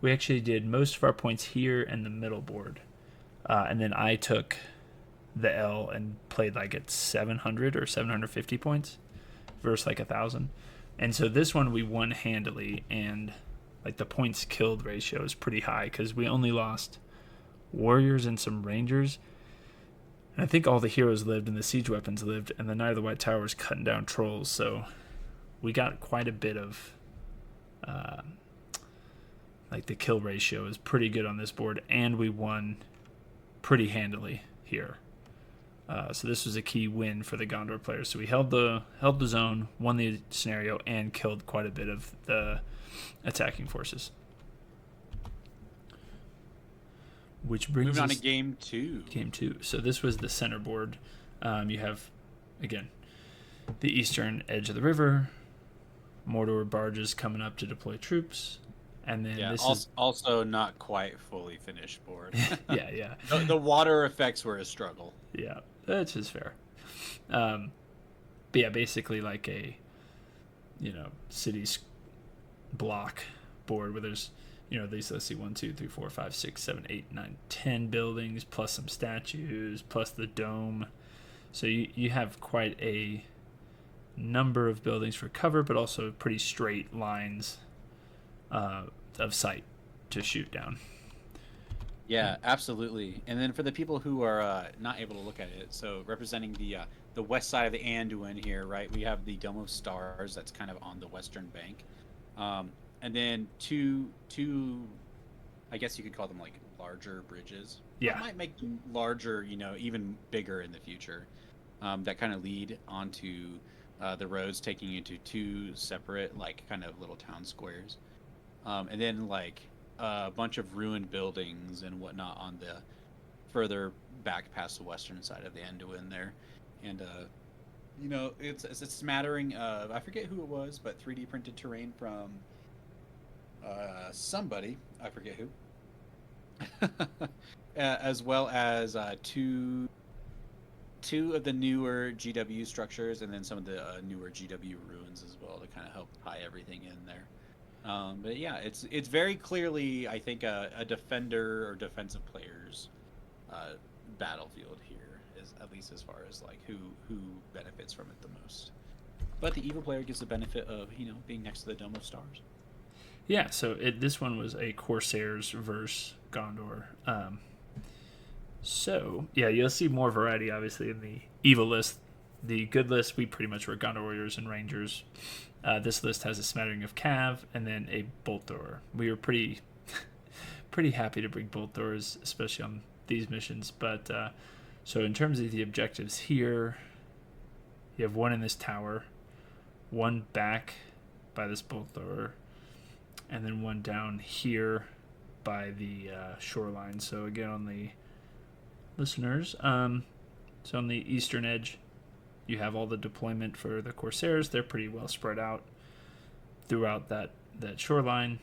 we actually did most of our points here in the middle board. And then I took the L and played like at 700 or 750 points versus like 1,000. And so this one we won handily, and like the points killed ratio is pretty high because we only lost warriors and some rangers. And I think all the heroes lived and the siege weapons lived, and the Knight of the White Tower was cutting down trolls. So we got quite a bit of, like the kill ratio is pretty good on this board, and we won pretty handily here. So this was a key win for the Gondor players. So we held the zone, won the scenario, and killed quite a bit of the attacking forces. Which brings moving on us to game 2. Game 2. So this was the center board. You have, again, the eastern edge of the river, Mordor barges coming up to deploy troops, and then this is also not quite fully finished board. yeah. The water effects were a struggle. Yeah, that's just fair. But yeah, basically like a cities block board where there's at least, let's see, 1, 2, 3, 4, 5, 6, 7, 8, 9, 10 buildings plus some statues plus the dome. So you have quite a number of buildings for cover, but also pretty straight lines of sight to shoot down. Yeah, absolutely. And then for the people who are not able to look at it, so representing the west side of the Anduin here, right? We have the Dome of Stars that's kind of on the western bank, and then two, I guess you could call them like larger bridges. Yeah, that might make them larger, even bigger in the future. That kind of lead onto the roads taking you to 2 separate, like, kind of little town squares, and then like a bunch of ruined buildings and whatnot on the further back past the western side of the Anduin there, and it's a smattering of, I forget who it was, but 3D printed terrain from somebody, I forget who, as well as two of the newer GW structures, and then some of the newer GW ruins as well to kind of help tie everything in there. But yeah, it's very clearly, I think, a defender or defensive player's battlefield here, is at least as far as like who benefits from it the most. But the evil player gets the benefit of being next to the Dome of Stars. Yeah. So this one was a Corsairs versus Gondor. So yeah, you'll see more variety obviously in the evil list. The good list, we pretty much were Gondor warriors and rangers. This list has a smattering of Cav and then a bolt thrower. We were pretty happy to bring bolt throwers, especially on these missions. But so in terms of the objectives here, you have one in this tower, one back by this bolt thrower, and then one down here by the shoreline. So again, on the listeners, so on the eastern edge, you have all the deployment for the Corsairs. They're pretty well spread out throughout that shoreline.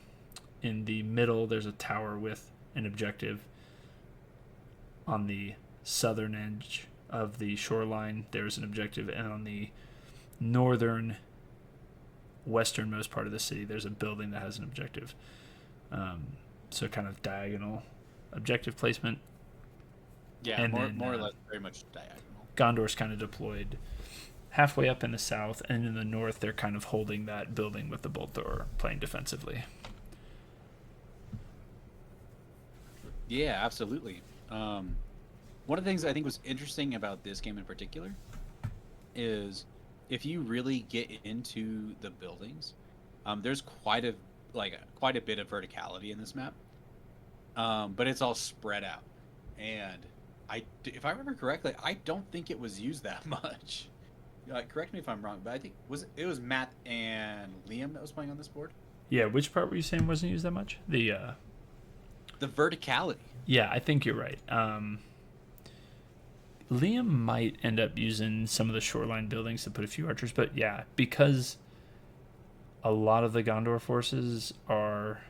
In the middle, there's a tower with an objective. On the southern edge of the shoreline, there's an objective. And on the northern, westernmost part of the city, there's a building that has an objective. So kind of diagonal objective placement. Yeah, and more or less very much diagonal. Gondor's kind of deployed halfway up in the south, and in the north they're kind of holding that building with the bolt thrower, playing defensively. Yeah, absolutely. One of the things I think was interesting about this game in particular is if you really get into the buildings, there's quite a bit of verticality in this map, but it's all spread out. And if I remember correctly, I don't think it was used that much. Correct me if I'm wrong, but I think it was Matt and Liam that was playing on this board. Yeah, which part were you saying wasn't used that much? The verticality. Yeah, I think you're right. Liam might end up using some of the shoreline buildings to put a few archers, but yeah, because a lot of the Gondor forces are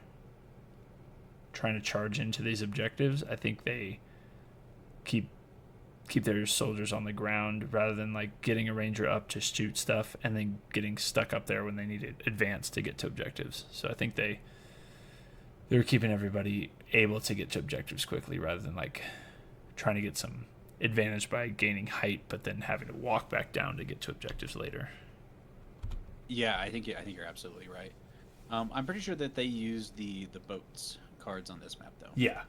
trying to charge into these objectives, I think they keep their soldiers on the ground rather than like getting a ranger up to shoot stuff and then getting stuck up there when they need to advance to get to objectives. So I think they're keeping everybody able to get to objectives quickly rather than like trying to get some advantage by gaining height but then having to walk back down to get to objectives later. Yeah, I think you're absolutely right. I'm pretty sure that they use the boats cards on this map though. Yeah,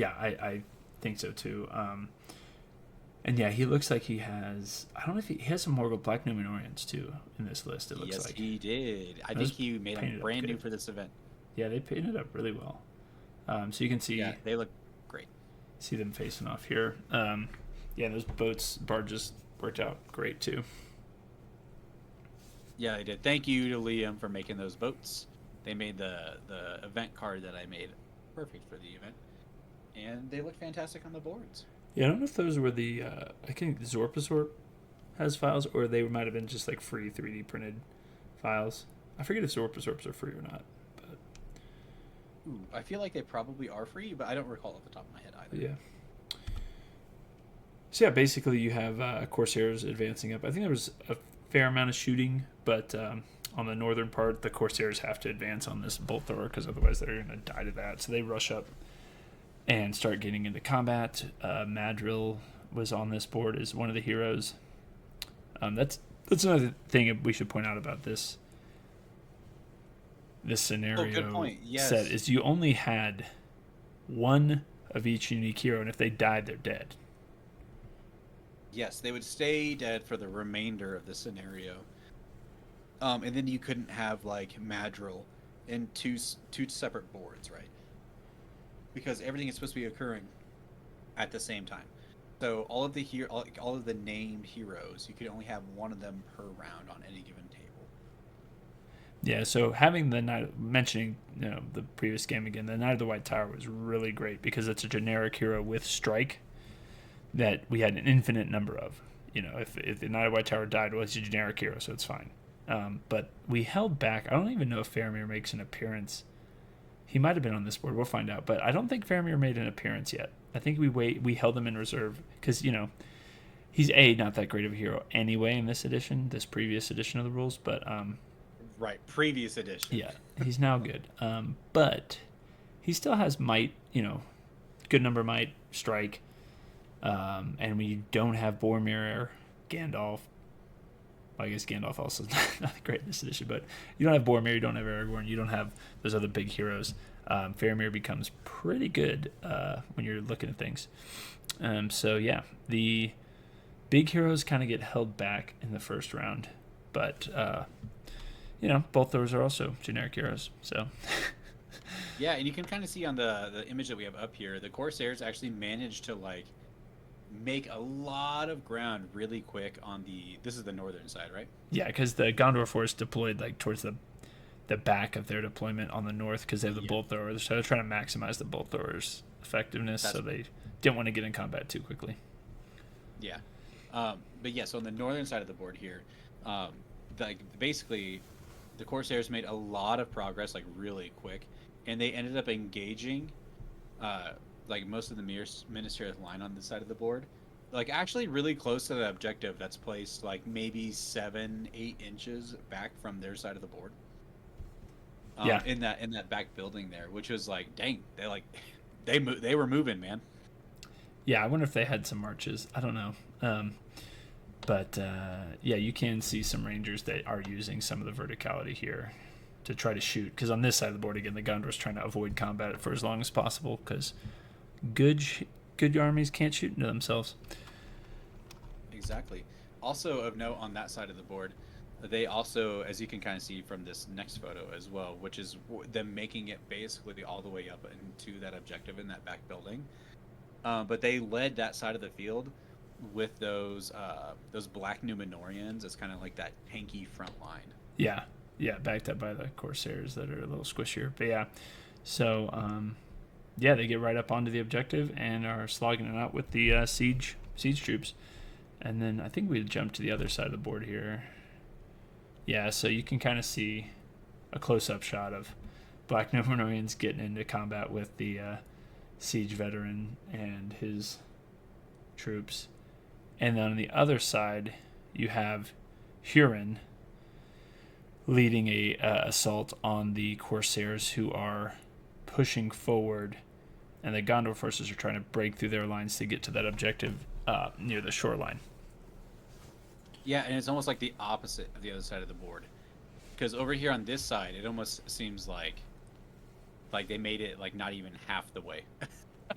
I think so too. And yeah, he looks like he has. I don't know if he has some Morgul Black Numenorians too in this list. It looks like. Yes, he did. I think he made them brand new for this event. Yeah, they painted up really well. So you can see. Yeah, they look great. See them facing off here. Yeah, those barges worked out great too. Yeah, they did. Thank you to Liam for making those boats. They made the event card that I made perfect for the event, and they look fantastic on the boards. Yeah, I don't know if those were the. I think Zorpazorp has files, or they might have been just like free 3D printed files. I forget if Zorpazorps are free or not. But Ooh, I feel like they probably are free, but I don't recall off the top of my head either. yeah. So yeah, basically you have Corsairs advancing up. I think there was a fair amount of shooting, but on the northern part, the Corsairs have to advance on this bolt thrower because otherwise they're going to die to that. So they rush up and start getting into combat. Madril was on this board as one of the heroes. That's another thing we should point out about this scenario good point. Yes. set is you only had one of each unique hero, and if they died, they're dead. Yes, they would stay dead for the remainder of the scenario. And then you couldn't have like Madril in two separate boards, right? Because everything is supposed to be occurring at the same time. So all of the named heroes, you could only have one of them per round on any given table. Yeah, so having the Knight, mentioning the previous game again, the Knight of the White Tower was really great because it's a generic hero with strike that we had an infinite number of. If the Knight of the White Tower died, well, it's a generic hero, so it's fine. But we held back. I don't even know if Faramir makes an appearance. He might have been on this board. We'll find out. But I don't think Faramir made an appearance yet. I think we held him in reserve because he's not that great of a hero anyway in this previous edition of the rules. But right, previous edition. Yeah, he's now good. But he still has might. Good number might, strike. And we don't have Boromir, Gandalf. Well, I guess Gandalf also is not great in this edition, but you don't have Boromir, you don't have Aragorn, you don't have those other big heroes. Faramir becomes pretty good when you're looking at things. So yeah, the big heroes kind of get held back in the first round, but both those are also generic heroes. So yeah, and you can kind of see on the image that we have up here, the Corsairs actually managed to make a lot of ground really quick on this is the northern side, right? Yeah, because the Gondor force deployed towards the back of their deployment on the north because they have the bolt throwers. So they're trying to maximize the bolt throwers' effectiveness, so they didn't want to get in combat too quickly. Yeah, but yeah, so on the northern side of the board here, basically, the Corsairs made a lot of progress really quick, and they ended up engaging. Most of the Ministerial line on this side of the board, actually really close to the objective that's placed maybe 7-8 inches back from their side of the board. In that back building there, which was dang, they were moving, man. Yeah, I wonder if they had some marches. I don't know. But you can see some Rangers that are using some of the verticality here to try to shoot. Because on this side of the board, again, the Gondor's trying to avoid combat for as long as possible because good armies can't shoot into themselves. Exactly. Also of note on that side of the board, they also, as you can kind of see from this next photo as well, which is them making it basically all the way up into that objective in that back building. But they led that side of the field with those black Numenorians as kind of that tanky front line. Yeah, backed up by the Corsairs that are a little squishier. But yeah, so they get right up onto the objective and are slogging it out with the siege troops. And then I think we jump to the other side of the board here. Yeah, so you can kind of see a close-up shot of Black Numenorians getting into combat with the siege veteran and his troops. And then on the other side, you have Huron leading a assault on the Corsairs who are pushing forward, and the Gondor forces are trying to break through their lines to get to that objective near the shoreline. Yeah, and it's almost like the opposite of the other side of the board, because over here on this side, it almost seems like they made it not even half the way.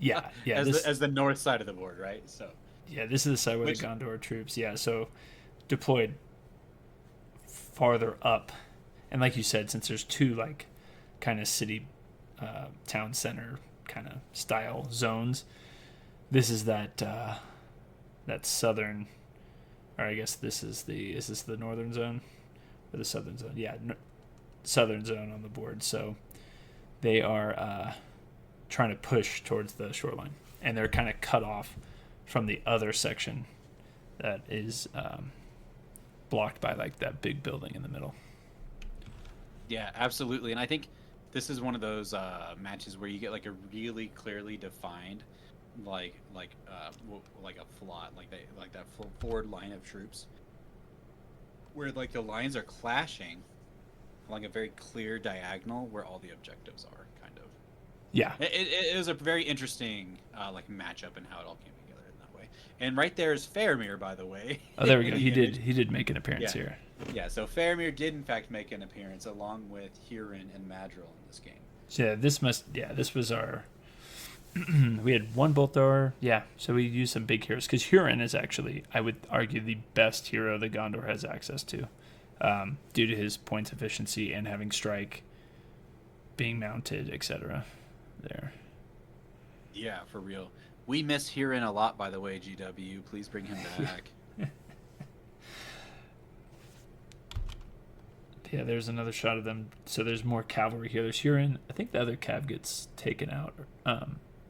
Yeah. as the north side of the board, right? So. Yeah, this is the side where the Gondor troops. Yeah, so deployed farther up, and like you said, since there's two kind of city, town center kind of style zones, this is that that southern, or I guess this is the northern zone or the southern zone? Yeah, southern zone on the board. So they are trying to push towards the shoreline, and they're kind of cut off from the other section that is blocked by like that big building in the middle. Yeah, absolutely. And I think this is one of those matches where you get like a really clearly defined, like a flot, like that forward line of troops, where like the lines are clashing, along a very clear diagonal where all the objectives are, kind of. Yeah. It was a very interesting like matchup and how it all came together in that way. And right there is Faramir, by the way. Oh, there we in go. the He image. did make an appearance Yeah. here. Yeah, so Faramir did in fact make an appearance along with Huron and Madril in this game. So yeah, this was our. We had one bolt thrower. Yeah, so we used some big heroes because Huron is actually, I would argue, the best hero that Gondor has access to, due to his points efficiency and having strike, being mounted, etc. There. Yeah, for real. We miss Huron a lot, by the way, GW. Please bring him back. Yeah, there's another shot of them. So there's more cavalry here. There's Huron. I think the other cav gets taken out,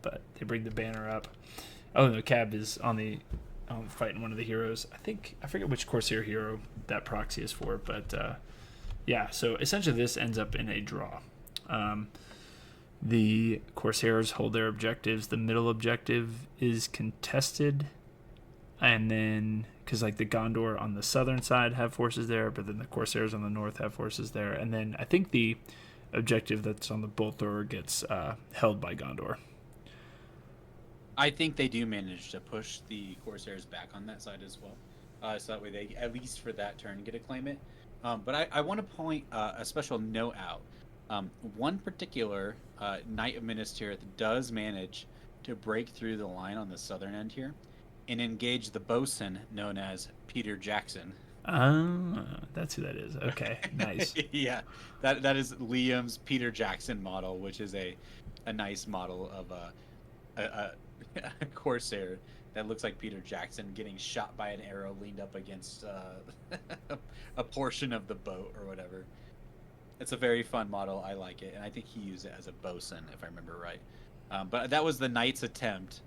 but they bring the banner up. Oh, the cav is on the fighting one of the heroes. I forget which Corsair hero that proxy is for, but yeah. So essentially, this ends up in a draw. The Corsairs hold their objectives. The middle objective is contested, and then because like the Gondor on the southern side have forces there, but then the Corsairs on the north have forces there, and then I think the objective that's on the bolt thrower gets held by Gondor. I think they do manage to push the Corsairs back on that side as well. So that way they, at least for that turn, get to claim it. But I want to point a special note out. One particular Knight of Minas Tirith does manage to break through the line on the southern end here and engage the bosun known as Peter Jackson. That's who that is. Okay, nice. Yeah, that is Liam's Peter Jackson model, which is a nice model of a Corsair that looks like Peter Jackson getting shot by an arrow leaned up against a portion of the boat or whatever. It's a very fun model. I like it, and I think he used it as a bosun, if I remember right. But that was the knight's attempt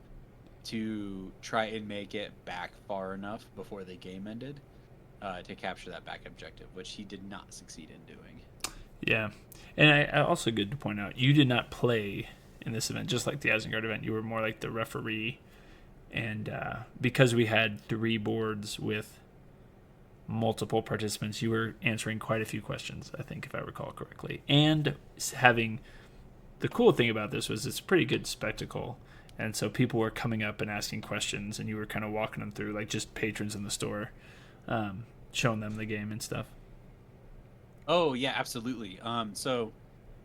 to try and make it back far enough before the game ended to capture that back objective, which he did not succeed in doing. Yeah, and I also good to point out, you did not play in this event, just like the Isengard event. You were more like the referee, and because we had 3 boards with multiple participants, you were answering quite a few questions, I think, if I recall correctly. And having the cool thing about this was it's a pretty good spectacle, and so people were coming up and asking questions, and you were kind of walking them through, like just patrons in the store, showing them the game and stuff. Oh yeah, absolutely. So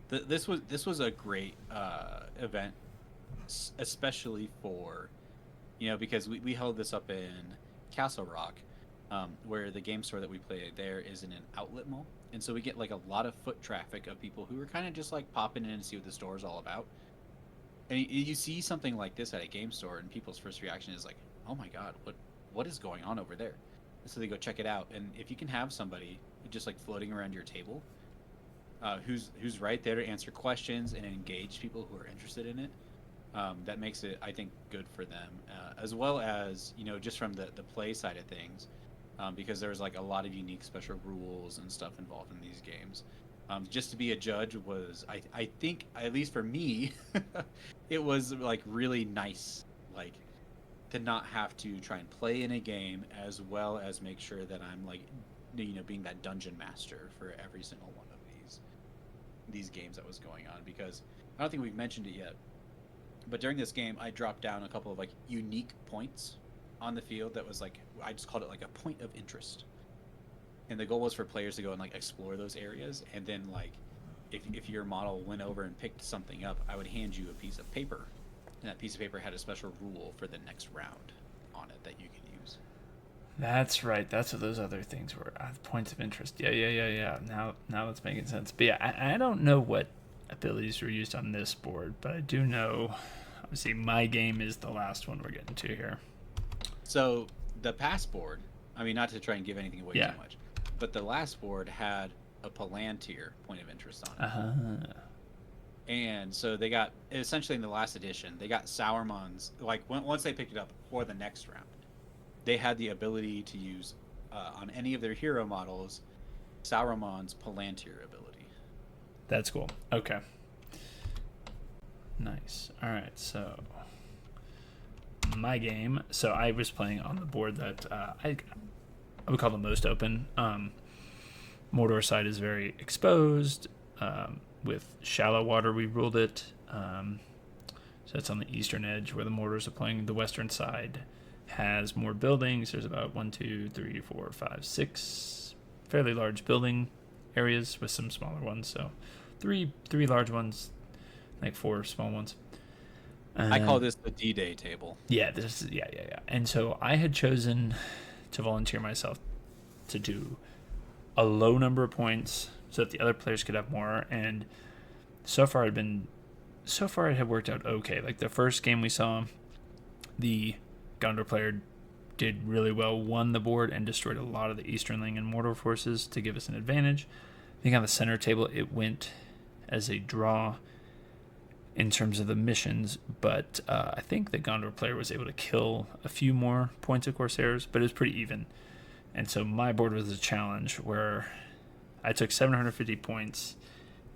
this was a great event, especially for, because we held this up in Castle Rock, where the game store that we play there is in an outlet mall, and so we get like a lot of foot traffic of people who are kind of just like popping in to see what the store is all about. And you see something like this at a game store, and people's first reaction is like, "Oh my god, what is going on over there?" And so they go check it out, and if you can have somebody just like floating around your table, who's right there to answer questions and engage people who are interested in it, that makes it, I think, good for them, as well as just from the play side of things, because there's like a lot of unique special rules and stuff involved in these games. Just to be a judge was, I think, at least for me, it was like really nice, like to not have to try and play in a game, as well as make sure that I'm like, being that dungeon master for every single one of these games that was going on. Because I don't think we've mentioned it yet, but during this game, I dropped down a couple of like unique points on the field that was like, I just called it like a point of interest. And the goal was for players to go and like explore those areas, and then like if your model went over and picked something up, I would hand you a piece of paper, and that piece of paper had a special rule for the next round on it that you could use. That's right. That's what those other things were. Points of interest. Yeah. Now it's making sense. But yeah, I don't know what abilities were used on this board, but I do know, obviously, my game is the last one we're getting to here. So the past board, I mean, not to try and give anything away Yeah. too much, but the last board had a Palantir point of interest on it. Uh-huh. And so they got essentially in the last edition, they got Sauron's like once they picked it up for the next round, they had the ability to use on any of their hero models Sauron's Palantir ability. That's cool. Okay. Nice. All right. So my game. So I was playing on the board that I would call the most open. Mordor side is very exposed. With shallow water, we ruled it. So it's on the eastern edge where the Mordors are playing. The western side has more buildings. There's about 1, 2, 3, 4, 5, 6 fairly large building areas with some smaller ones. So three large ones, like 4 small ones. I call this the D-Day table. Yeah, yeah. And so I had chosen to volunteer myself to do a low number of points so that the other players could have more. And so far it had worked out okay. Like the first game we saw, the Gondor player did really well, won the board, and destroyed a lot of the Easternling and Mordor forces to give us an advantage. I think on the center table it went as a draw in terms of the missions, but I think the Gondor player was able to kill a few more points of Corsairs, but it was pretty even. And so my board was a challenge where I took 750 points,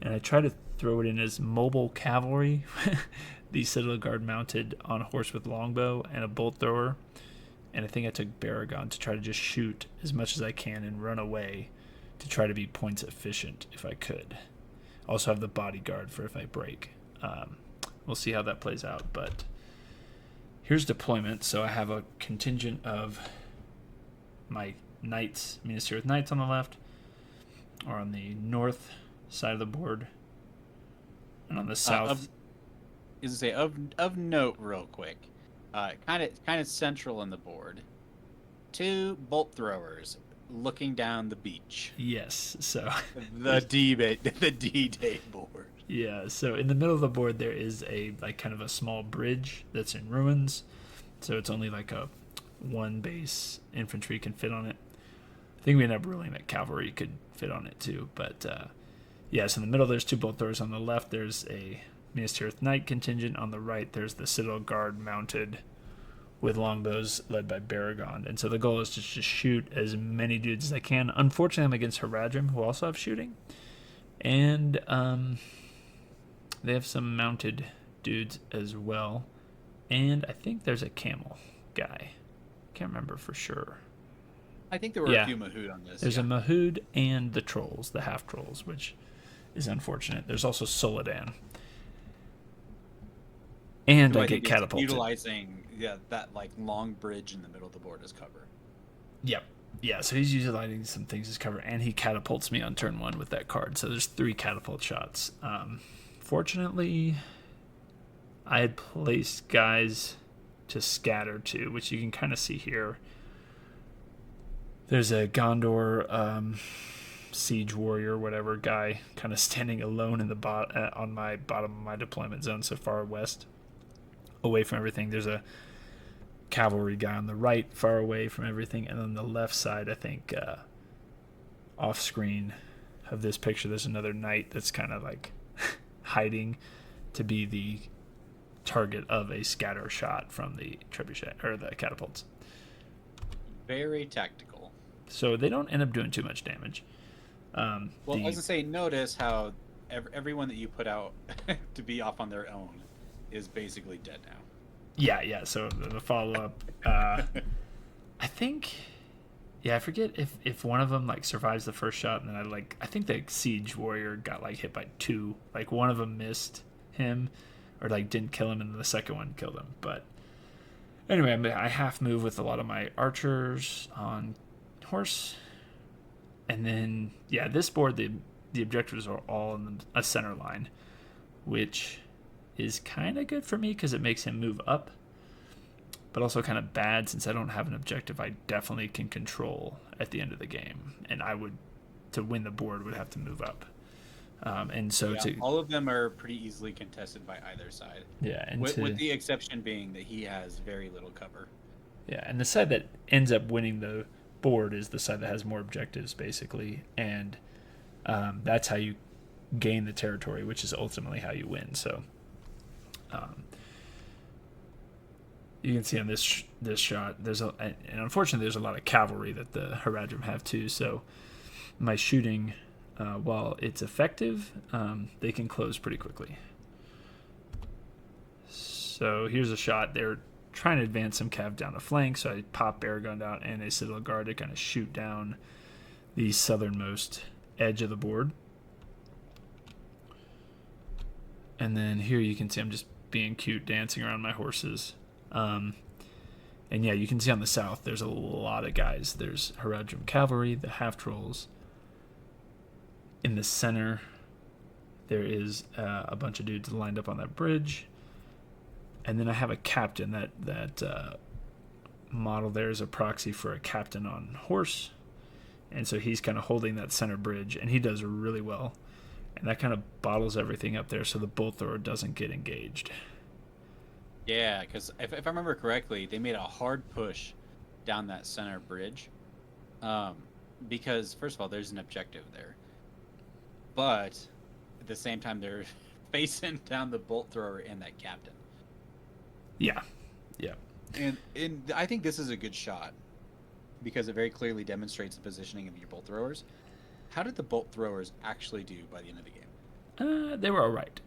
and I tried to throw it in as mobile cavalry, the Citadel Guard mounted on a horse with longbow and a bolt thrower. And I think I took Baragon to try to just shoot as much as I can and run away to try to be points efficient if I could. Also have the bodyguard for if I break. We'll see how that plays out, but here's deployment. So I have a contingent of my knights, Minas Tirith knights on the left, or on the north side of the board, and on the south. Of note, real quick, kind of central in the board, 2 bolt throwers looking down the beach. Yes, so the D-Day board. Yeah, so in the middle of the board there is a kind of a small bridge that's in ruins. So it's only like a 1 base infantry can fit on it. I think we ended up ruling that cavalry could fit on it too. But yeah, so in the middle there's 2 bolt throwers. On the left there's a Minas Tirith Knight contingent. On the right there's the Citadel Guard mounted with longbows led by Baragon. And so the goal is to just shoot as many dudes as I can. Unfortunately I'm against Haradrim, who also have shooting. And they have some mounted dudes as well. And I think there's a camel guy. Can't remember for sure. I think there were a few Mahood on this. There's a Mahood and the trolls, the half trolls, which is unfortunate. There's also Soladan. And I get catapulted. Utilizing that like long bridge in the middle of the board as cover. Yep. Yeah, so he's utilizing some things as cover, and he catapults me on turn 1 with that card. So there's 3 catapult shots. Fortunately, I had placed guys to scatter to, which you can kind of see here. There's a Gondor siege warrior, whatever guy, kind of standing alone in the on my bottom of my deployment zone, so far west, away from everything. There's a cavalry guy on the right, far away from everything, and on the left side, I think, off screen of this picture, there's another knight that's kind of like hiding to be the target of a scatter shot from the trebuchet or the catapults. Very tactical. So they don't end up doing too much damage. I was gonna say, notice how everyone that you put out to be off on their own is basically dead now. Yeah. So the follow up, I think. Yeah, I forget if one of them like survives the first shot, and then I think the siege warrior got like hit by 2. Like one of them missed him, or like didn't kill him, and then the second one killed him. But anyway, I half move with a lot of my archers on horse, and then this board the objectives are all in a center line, which is kind of good for me because it makes him move up. But also kind of bad since I don't have an objective I definitely can control at the end of the game, and I would, to win the board, would have to move up. And so all of them are pretty easily contested by either side. Yeah, and with the exception being that he has very little cover. Yeah, and the side that ends up winning the board is the side that has more objectives, basically, and that's how you gain the territory, which is ultimately how you win. So um, you can see on this shot, and unfortunately there's a lot of cavalry that the Haradrim have too. So my shooting, while it's effective, they can close pretty quickly. So here's a shot. They're trying to advance some cav down the flank, so I pop bear gun out and a citadel guard to kind of shoot down the southernmost edge of the board. And then here you can see I'm just being cute, dancing around my horses. And yeah, you can see on the south there's a lot of guys. There's Haradrim cavalry, the half trolls. In the center, there is a bunch of dudes lined up on that bridge. And then I have a captain. That model there is a proxy for a captain on horse. And so he's kind of holding that center bridge, and he does really well. And that kind of bottles everything up there so the bolt thrower doesn't get engaged. Yeah, because if I remember correctly, they made a hard push down that center bridge. Because, first of all, there's an objective there. But at the same time, they're facing down the bolt thrower and that captain. Yeah. And I think this is a good shot because it very clearly demonstrates the positioning of your bolt throwers. How did the bolt throwers actually do by the end of the game? They were all right.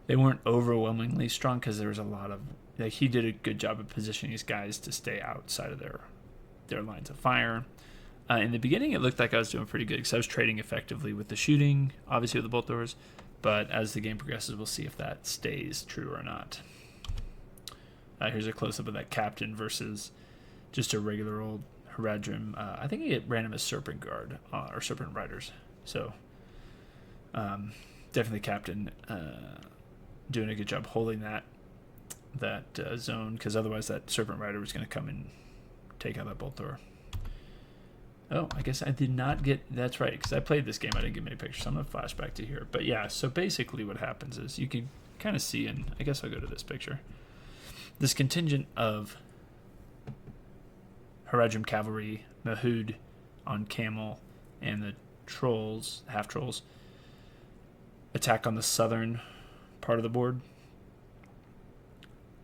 They weren't overwhelmingly strong because there was a lot of... he did a good job of positioning these guys to stay outside of their lines of fire. In the beginning, it looked like I was doing pretty good because I was trading effectively with the shooting, obviously with the bolt throwers. But as the game progresses, we'll see if that stays true or not. Here's a close-up of that captain versus just a regular old Haradrim. I think he ran him as Serpent Guard or Serpent Riders. So definitely captain doing a good job holding that zone, because otherwise that Serpent Rider was going to come and take out that bolt thrower. Oh, I guess I did not get... That's right, because I played this game. I didn't get many pictures, so I'm going to flash back to here. But yeah, so basically what happens is you can kind of see, and I guess I'll go to this picture. This contingent of Haradrim cavalry, Mahood on camel, and the trolls, half-trolls, attack on the southern part of the board.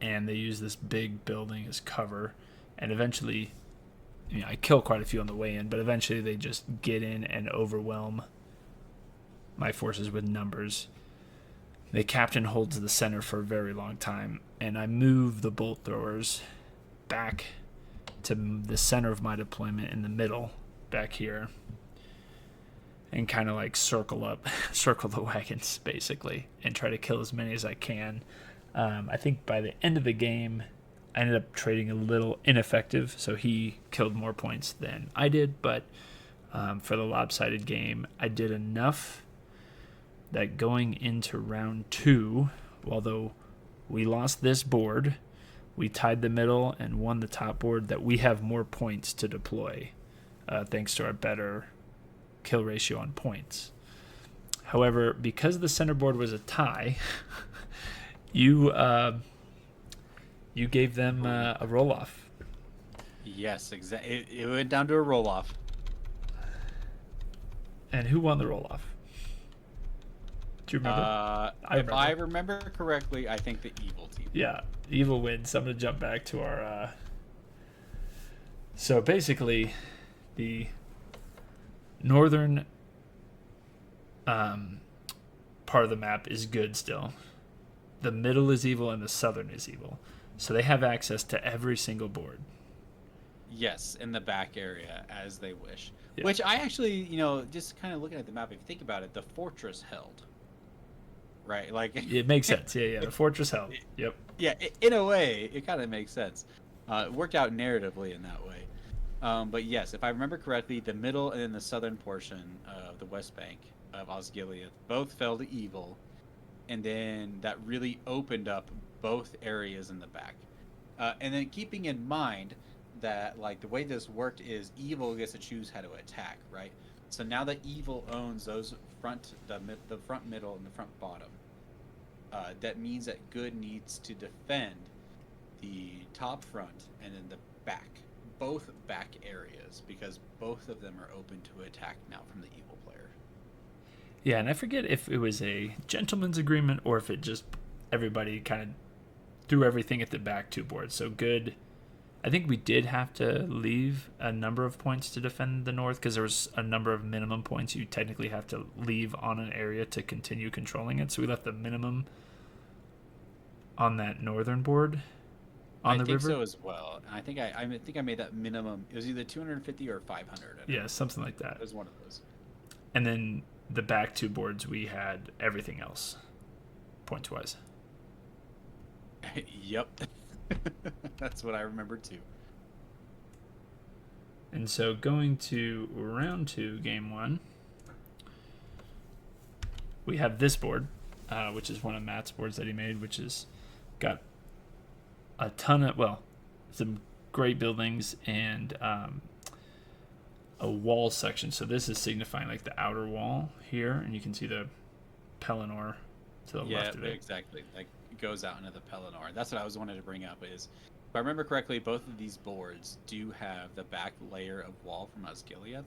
And they use this big building as cover, and eventually... I kill quite a few on the way in, but eventually they just get in and overwhelm my forces with numbers. The captain holds the center for a very long time, and I move the bolt throwers back to the center of my deployment in the middle, back here, and kind of like circle the wagons, basically, and try to kill as many as I can. I think by the end of the game, I ended up trading a little ineffective, so he killed more points than I did, but for the lopsided game, I did enough that going into round 2, although we lost this board, we tied the middle and won the top board, that we have more points to deploy, thanks to our better kill ratio on points. However, because the center board was a tie, you gave them a roll-off. Yes, exactly. It went down to a roll-off. And who won the roll-off? Do you remember? If I remember correctly, I think the evil team. Yeah, evil wins. I'm going to jump back to our... So basically, the northern part of the map is good still. The middle is evil and the southern is evil. So they have access to every single board. Yes, in the back area, as they wish. Yeah. Which I actually, just kind of looking at the map, if you think about it, the fortress held. Right? Like it makes sense. Yeah. The fortress held. Yep. Yeah, in a way, it kind of makes sense. It worked out narratively in that way. But yes, if I remember correctly, the middle and then the southern portion of the West Bank of Osgiliath both fell to evil. And then that really opened up both areas in the back. And then keeping in mind that like the way this worked is evil gets to choose how to attack, right? So now that evil owns those the front, middle, and the front bottom, that means that good needs to defend the top front and then the back, both back areas, because both of them are open to attack now from the evil player. Yeah, and I forget if it was a gentleman's agreement or if it just everybody kind of threw everything at the back two boards. So good. I think we did have to leave a number of points to defend the north because there was a number of minimum points you technically have to leave on an area to continue controlling it. So we left the minimum on that northern board on I the think river. so as well. And I think I made that minimum. It was either 250 or 500. Yeah, something like that. It was one of those. And then the back two boards, we had everything else, points wise. Yep. That's what I remember too. And so going to round two, game one, we have this board, which is one of Matt's boards that he made, which has got a ton of, well, some great buildings and a wall section. So this is signifying like the outer wall here, and you can see the Pelennor to the left of it. Exactly. Like it goes out into the Pelennor. That's what I was wanting to bring up is, if I remember correctly, both of these boards do have the back layer of wall from Osgiliath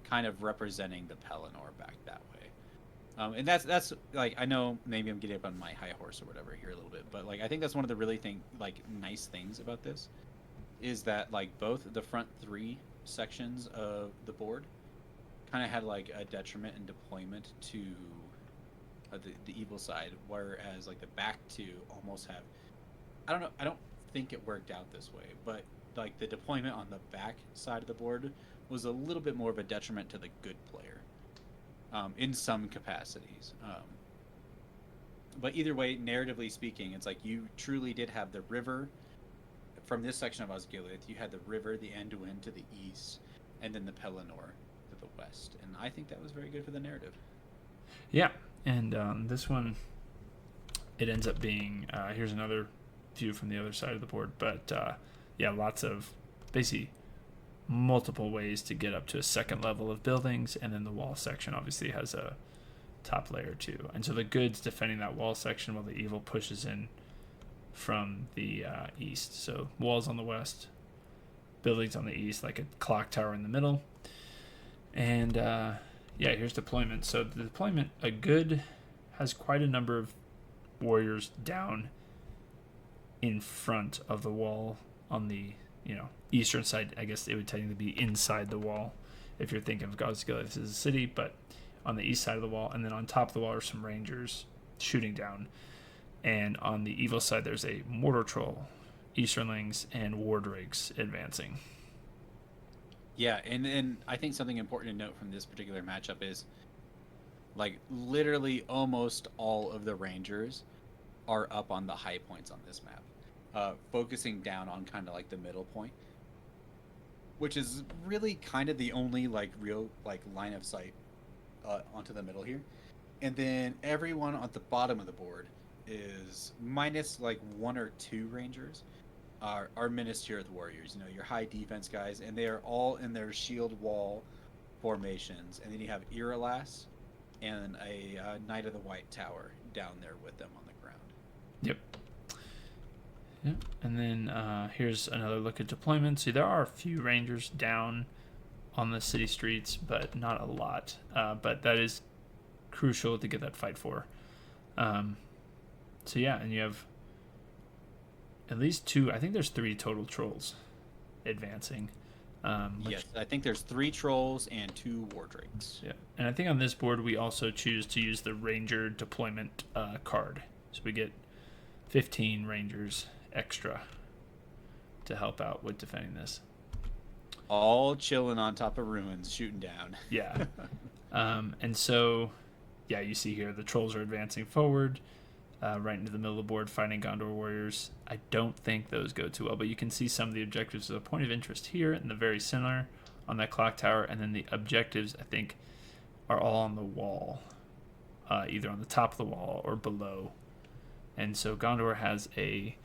kind of representing the Pelennor back that way. And that's like, I know maybe I'm getting up on my high horse or whatever here a little bit, but like I think that's one of the really nice things about this is that like both the front three sections of the board kind of had like a detriment in deployment to the evil side, whereas like the back two almost have, I don't think it worked out this way, but like the deployment on the back side of the board was a little bit more of a detriment to the good player, in some capacities. But either way, narratively speaking, it's like you truly did have the river from this section of Osgiliath. You had the river, the Anduin to the east, and then the Pelennor to the west, and I think that was very good for the narrative. Yeah, and this one, it ends up being, here's another view from the other side of the board, but yeah, lots of basically multiple ways to get up to a second level of buildings, and then the wall section obviously has a top layer too. And so the good's defending that wall section while the evil pushes in from the east. So walls on the west, buildings on the east, like a clock tower in the middle. And yeah, here's deployment. So the deployment, a good has quite a number of warriors down in front of the wall on the eastern side. I guess it would technically be inside the wall if you're thinking of Osgiliath as a city, but on the east side of the wall. And then on top of the wall are some rangers shooting down. And on the evil side, there's a Mordor troll, Easterlings, and wardrakes advancing. Yeah, and I think something important to note from this particular matchup is, like, literally almost all of the rangers are up on the high points on this map, focusing down on kind of like the middle point, which is really kind of the only like real like line of sight onto the middle here. And then everyone at the bottom of the board is minus like one or two rangers are Minas Tirith warriors, your high defense guys, and they are all in their shield wall formations. And then you have Iralas and a Knight of the White Tower down there with them on the ground. Yep. Yep. And then here's another look at deployment. See, there are a few rangers down on the city streets, but not a lot. But that is crucial to get that fight for. So yeah, and you have at least two. I think there's 3 total trolls advancing. Yes, I think there's 3 trolls and 2 wardrakes. Yeah, and I think on this board we also choose to use the ranger deployment card, so we get 15 rangers extra to help out with defending this. All chilling on top of ruins, shooting down. Yeah. And so, yeah, you see here the trolls are advancing forward, right into the middle of the board, fighting Gondor warriors. I don't think those go too well, but you can see some of the objectives of a point of interest here in the very center on that clock tower, and then the objectives, I think, are all on the wall, either on the top of the wall or below. And so Gondor has a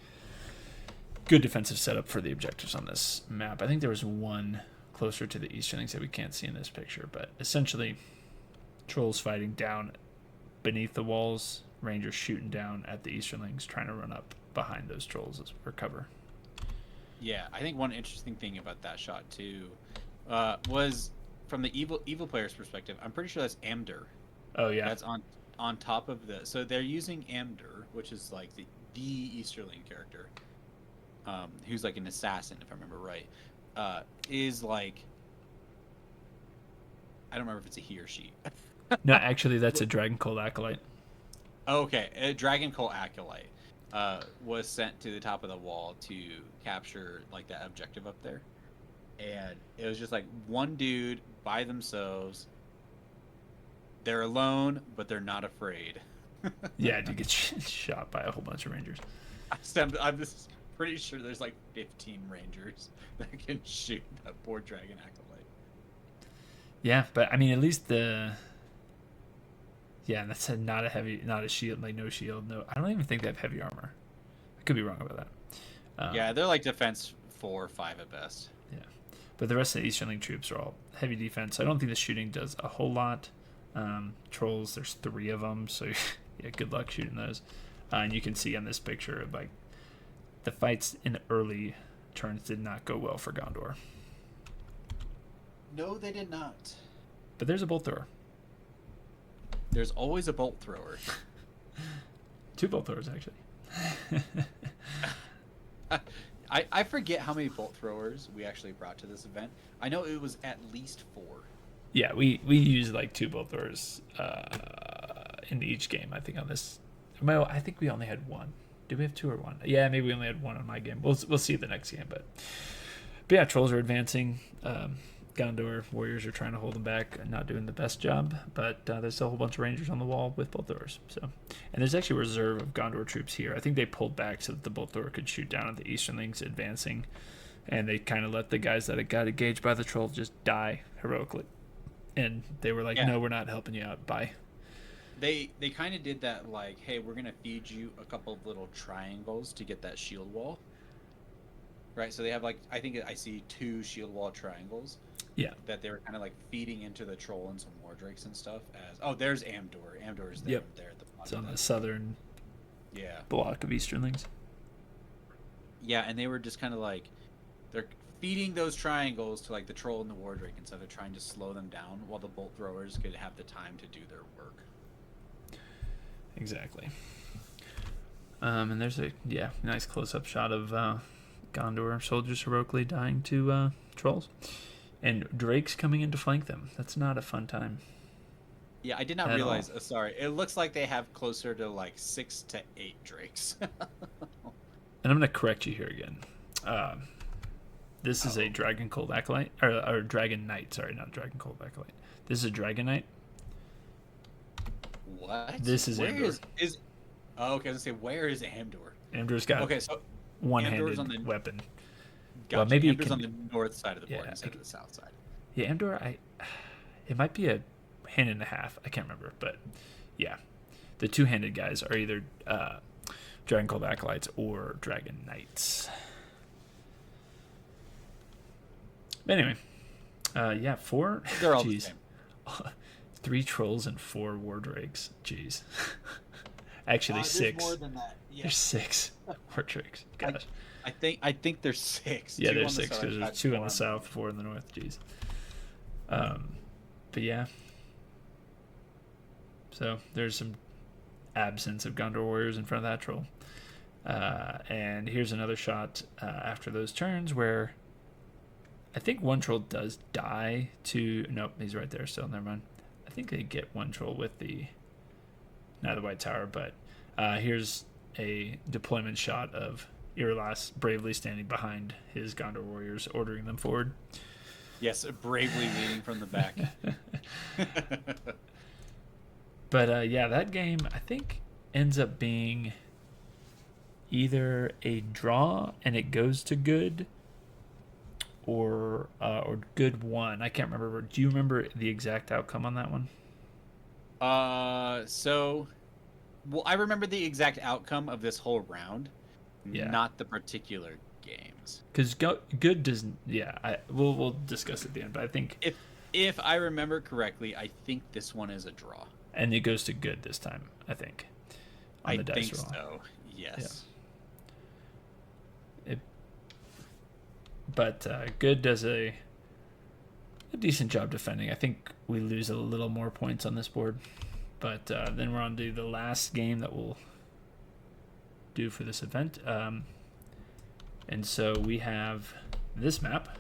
good defensive setup for the objectives on this map. I think there was one closer to the easternlings that we can't see in this picture, but essentially trolls fighting down beneath the walls, rangers shooting down at the easternlings, trying to run up behind those trolls for cover. Yeah, I think one interesting thing about that shot too was from the evil player's perspective. I'm pretty sure that's Amdur. Oh yeah, That's on top of the. So they're using Amdur, which is like the Easterling character, who's like an assassin, if I remember right. Is like I don't remember if it's a he or she. no, actually that's a Dragon Cold acolyte. Okay, a Dragon Cult acolyte was sent to the top of the wall to capture like that objective up there, and it was just like one dude by themselves. They're alone, but they're not afraid. Yeah, to get shot by a whole bunch of rangers. I'm just pretty sure there's like 15 rangers that can shoot that poor dragon acolyte. Yeah, but I mean, at least that's not a heavy, not a shield, like no shield, no. I don't even think they have heavy armor. I could be wrong about that. Yeah, they're like defense 4 or 5 at best. Yeah, but the rest of the Easterling troops are all heavy defense. I don't think the shooting does a whole lot. Trolls, there's 3 of them, so yeah, good luck shooting those. And you can see on this picture, like the fights in the early turns did not go well for Gondor. No, they did not. But there's a bolt thrower. There's always a bolt thrower. 2 bolt throwers, actually. I forget how many bolt throwers we actually brought to this event. I know it was at least 4. Yeah, we used like 2 bolt throwers in each game. I think on this, I think we only had 1. Did we have 2 or 1? Yeah, maybe we only had 1 on my game. We'll see the next game, but yeah, trolls are advancing. Gondor warriors are trying to hold them back and not doing the best job, but there's still a whole bunch of rangers on the wall with bolt throwers. So, and there's actually a reserve of Gondor troops here. I think they pulled back so that the bolt thrower could shoot down at the Easterlings advancing, and they kind of let the guys that had got engaged by the troll just die heroically. And they were like, "No, we're not helping you out. Bye." They kind of did that, like, "Hey, we're gonna feed you a couple of little triangles to get that shield wall." Right, so they have like I think I see 2 shield wall triangles. Yeah. That they were kind of like feeding into the troll and some Mordrakes and stuff. There's Amdur. Amdur is there. Yep. There at the bottom. It's on the southern block of Easterlings. Yeah, and they were just kind of like they're feeding those triangles to like the troll and the Wardrake and stuff. They're trying to slow them down while the bolt throwers could have the time to do their work. Exactly. And there's a nice close-up shot of Gondor soldiers heroically dying to trolls, and drakes coming in to flank them. That's not a fun time. Yeah, I did not realize. Sorry, it looks like they have closer to like 6 to 8 drakes. And I'm gonna correct you here again. This is a Dragon Cold acolyte or Dragon Knight. Sorry, not Dragon Cold acolyte. This is a Dragon Knight. What? This is Amdur. Oh, okay. I was gonna say, where is Amdur? Amdur's got one-handed weapon. Gotcha. Well, maybe Amdur's on the north side of the board instead of the south side. Yeah, Amdur. It might be a hand and a half. I can't remember, but yeah, the 2-handed guys are either Dragon Cold acolytes or Dragon Knights. Anyway, 4. They're all the same. 3 trolls and 4 wardrakes. Jeez. Actually, 6. More than that. Yeah. There's 6 wardrakes. Gosh. I think there's 6. Yeah, there's 6 because there's 2 in the south, 4 in the north. Jeez. But yeah. So there's some absence of Gondor warriors in front of that troll. And here's another shot after those turns where I think one troll does die to... Nope, he's right there still. Never mind. I think they get one troll with the White Tower, but here's a deployment shot of Irolas bravely standing behind his Gondor warriors, ordering them forward. Yes, bravely leading from the back. But that game, I think, ends up being either a draw and it goes to good, or good one. I can't remember. Do you remember the exact outcome on that one? I remember the exact outcome of this whole round, not the particular games. Because good doesn't. Yeah, we'll discuss it at the end. But I think if I remember correctly, I think this one is a draw, and it goes to good this time. I think. On the dice roll. So. Yes. Yeah. but Good does a decent job defending. I think we lose a little more points on this board, but then we're on to the last game that we'll do for this event. And so we have this map.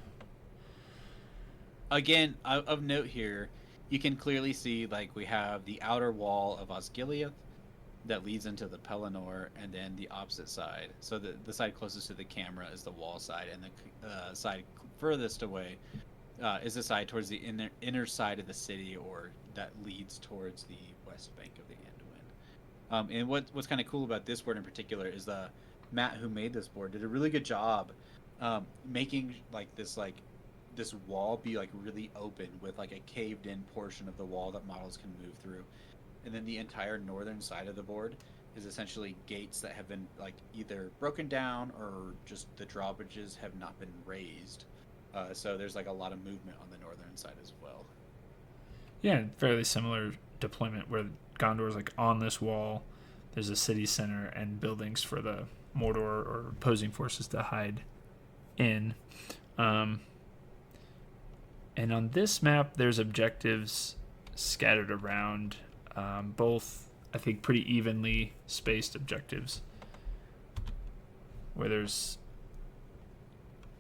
Again, of note here, you can clearly see like we have the outer wall of Osgiliath that leads into the Pelennor, and then the opposite side. So the side closest to the camera is the wall side, and the side furthest away is the side towards the inner side of the city, or that leads towards the west bank of the Anduin. And what's kind of cool about this board in particular is Matt, who made this board, did a really good job making this wall be like really open with like a caved in portion of the wall that models can move through. And then the entire northern side of the board is essentially gates that have been like either broken down or just the drawbridges have not been raised. So there's like a lot of movement on the northern side as well. Yeah, fairly similar deployment where Gondor is like on this wall. There's a city center and buildings for the Mordor or opposing forces to hide in. And on this map, there's objectives scattered around, both, I think, pretty evenly spaced objectives, where there's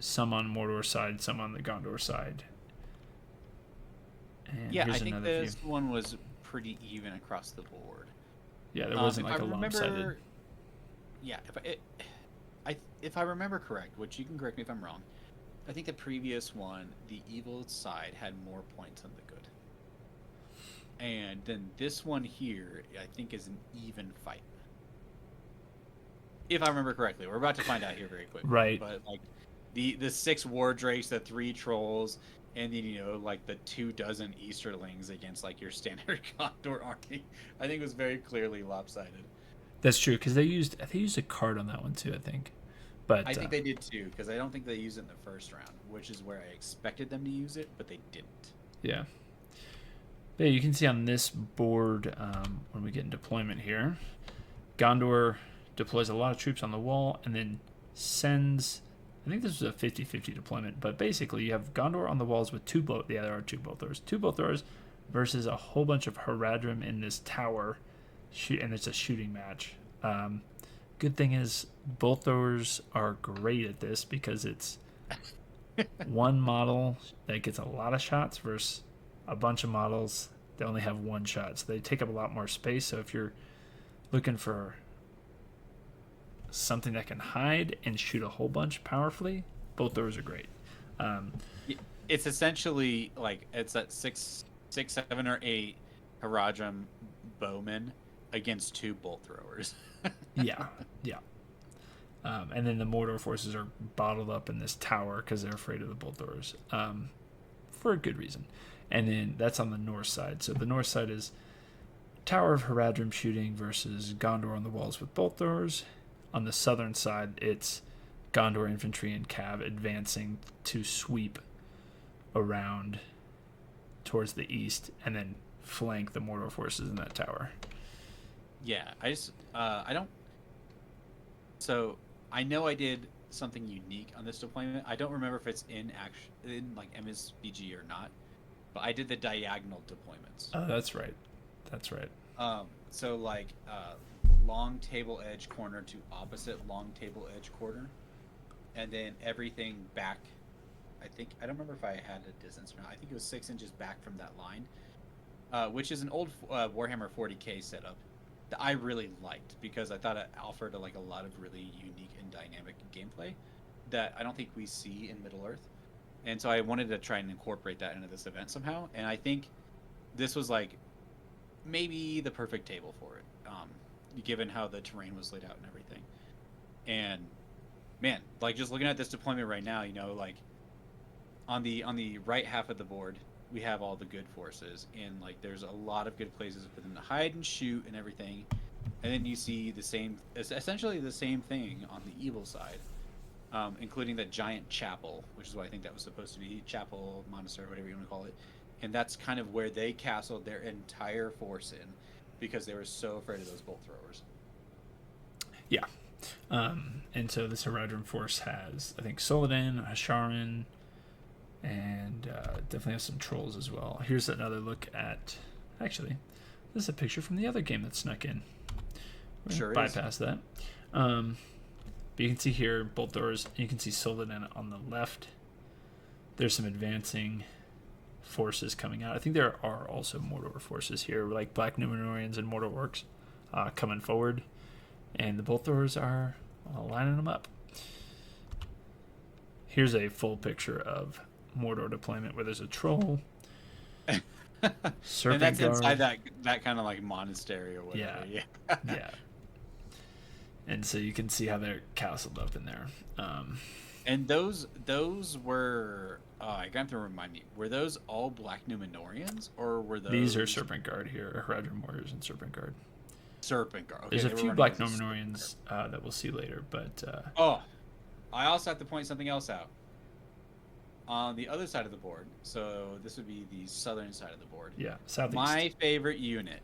some on Mordor side, some on the Gondor side. And yeah, I think this one was pretty even across the board. Yeah, there wasn't like a lopsided. Yeah, if I remember correct, which you can correct me if I'm wrong, I think the previous one, the evil side had more points than the good. And then this one here, I think, is an even fight. If I remember correctly. We're about to find out here very quickly. Right. But like the 6 war drakes, the 3 trolls, and then like the 24 Easterlings against like your standard Gondor army, I think was very clearly lopsided. That's true, because they used a card on that one too, I think. But I think they did too, because I don't think they used it in the first round, which is where I expected them to use it, but they didn't. Yeah. But yeah, you can see on this board, when we get in deployment here, Gondor deploys a lot of troops on the wall and then sends, I think this was a 50-50 deployment, but basically you have Gondor on the walls with there are two bolt throwers versus a whole bunch of Haradrim in this tower, and it's a shooting match. Good thing is bolt throwers are great at this because it's one model that gets a lot of shots versus a bunch of models that only have one shot. So they take up a lot more space. So if you're looking for something that can hide and shoot a whole bunch powerfully, bolt throwers are great. It's essentially like it's that 6, 7, or 8 Haradrim bowmen against 2 bolt throwers. Yeah. And then the Mordor forces are bottled up in this tower because they're afraid of the bolt throwers, for a good reason. And then that's on the north side. So the north side is Tower of Haradrim shooting versus Gondor on the walls with bolt throwers. On the southern side, it's Gondor infantry and cav advancing to sweep around towards the east and then flank the Mordor forces in that tower. Yeah, I don't. So I know I did something unique on this deployment. I don't remember if it's in like MSBG or not, but I did the diagonal deployments. Oh, that's right. So like long table edge corner to opposite long table edge corner, and then everything back. I don't remember if I had a distance or not. I think it was 6 inches back from that line, which is an old Warhammer 40k setup that I really liked because I thought it offered a lot of really unique and dynamic gameplay that I don't think we see in Middle Earth. And so I wanted to try and incorporate that into this event somehow. And I think this was like maybe the perfect table for it, given how the terrain was laid out and everything. And man, like just looking at this deployment right now, like on the right half of the board, we have all the good forces, and like there's a lot of good places for them to hide and shoot and everything. And then you see essentially the same thing on the evil side, including the giant chapel, which is what I think that was supposed to be, chapel, monastery, whatever you want to call it. And that's kind of where they castled their entire force in, because they were so afraid of those bolt throwers. Yeah. And so this Haradrim force has, I think, Soladin, Hasharin, and definitely have some trolls as well. Here's another look at... Actually, this is a picture from the other game that snuck in. Sure bypass that. But you can see here both doors. You can see Soladin on the left. There's some advancing forces coming out. I think there are also Mordor forces here, like Black Númenóreans and Mordor orcs coming forward. And the both doors are lining them up. Here's a full picture of Mordor deployment where there's a troll. Serpent and that's guard. Inside that kind of like monastery or whatever. Yeah. Yeah. And so you can see how they're castled up in there. And those were I got to remind me, were those all Black Númenóreans or were those... These are Serpent Guard here, Haradrim warriors and Serpent Guard. Serpent Guard. Okay, there's a few Black Númenóreans that we'll see later, but I also have to point something else out. On the other side of the board, so this would be the southern side of the board. Yeah, southeast. My favorite unit,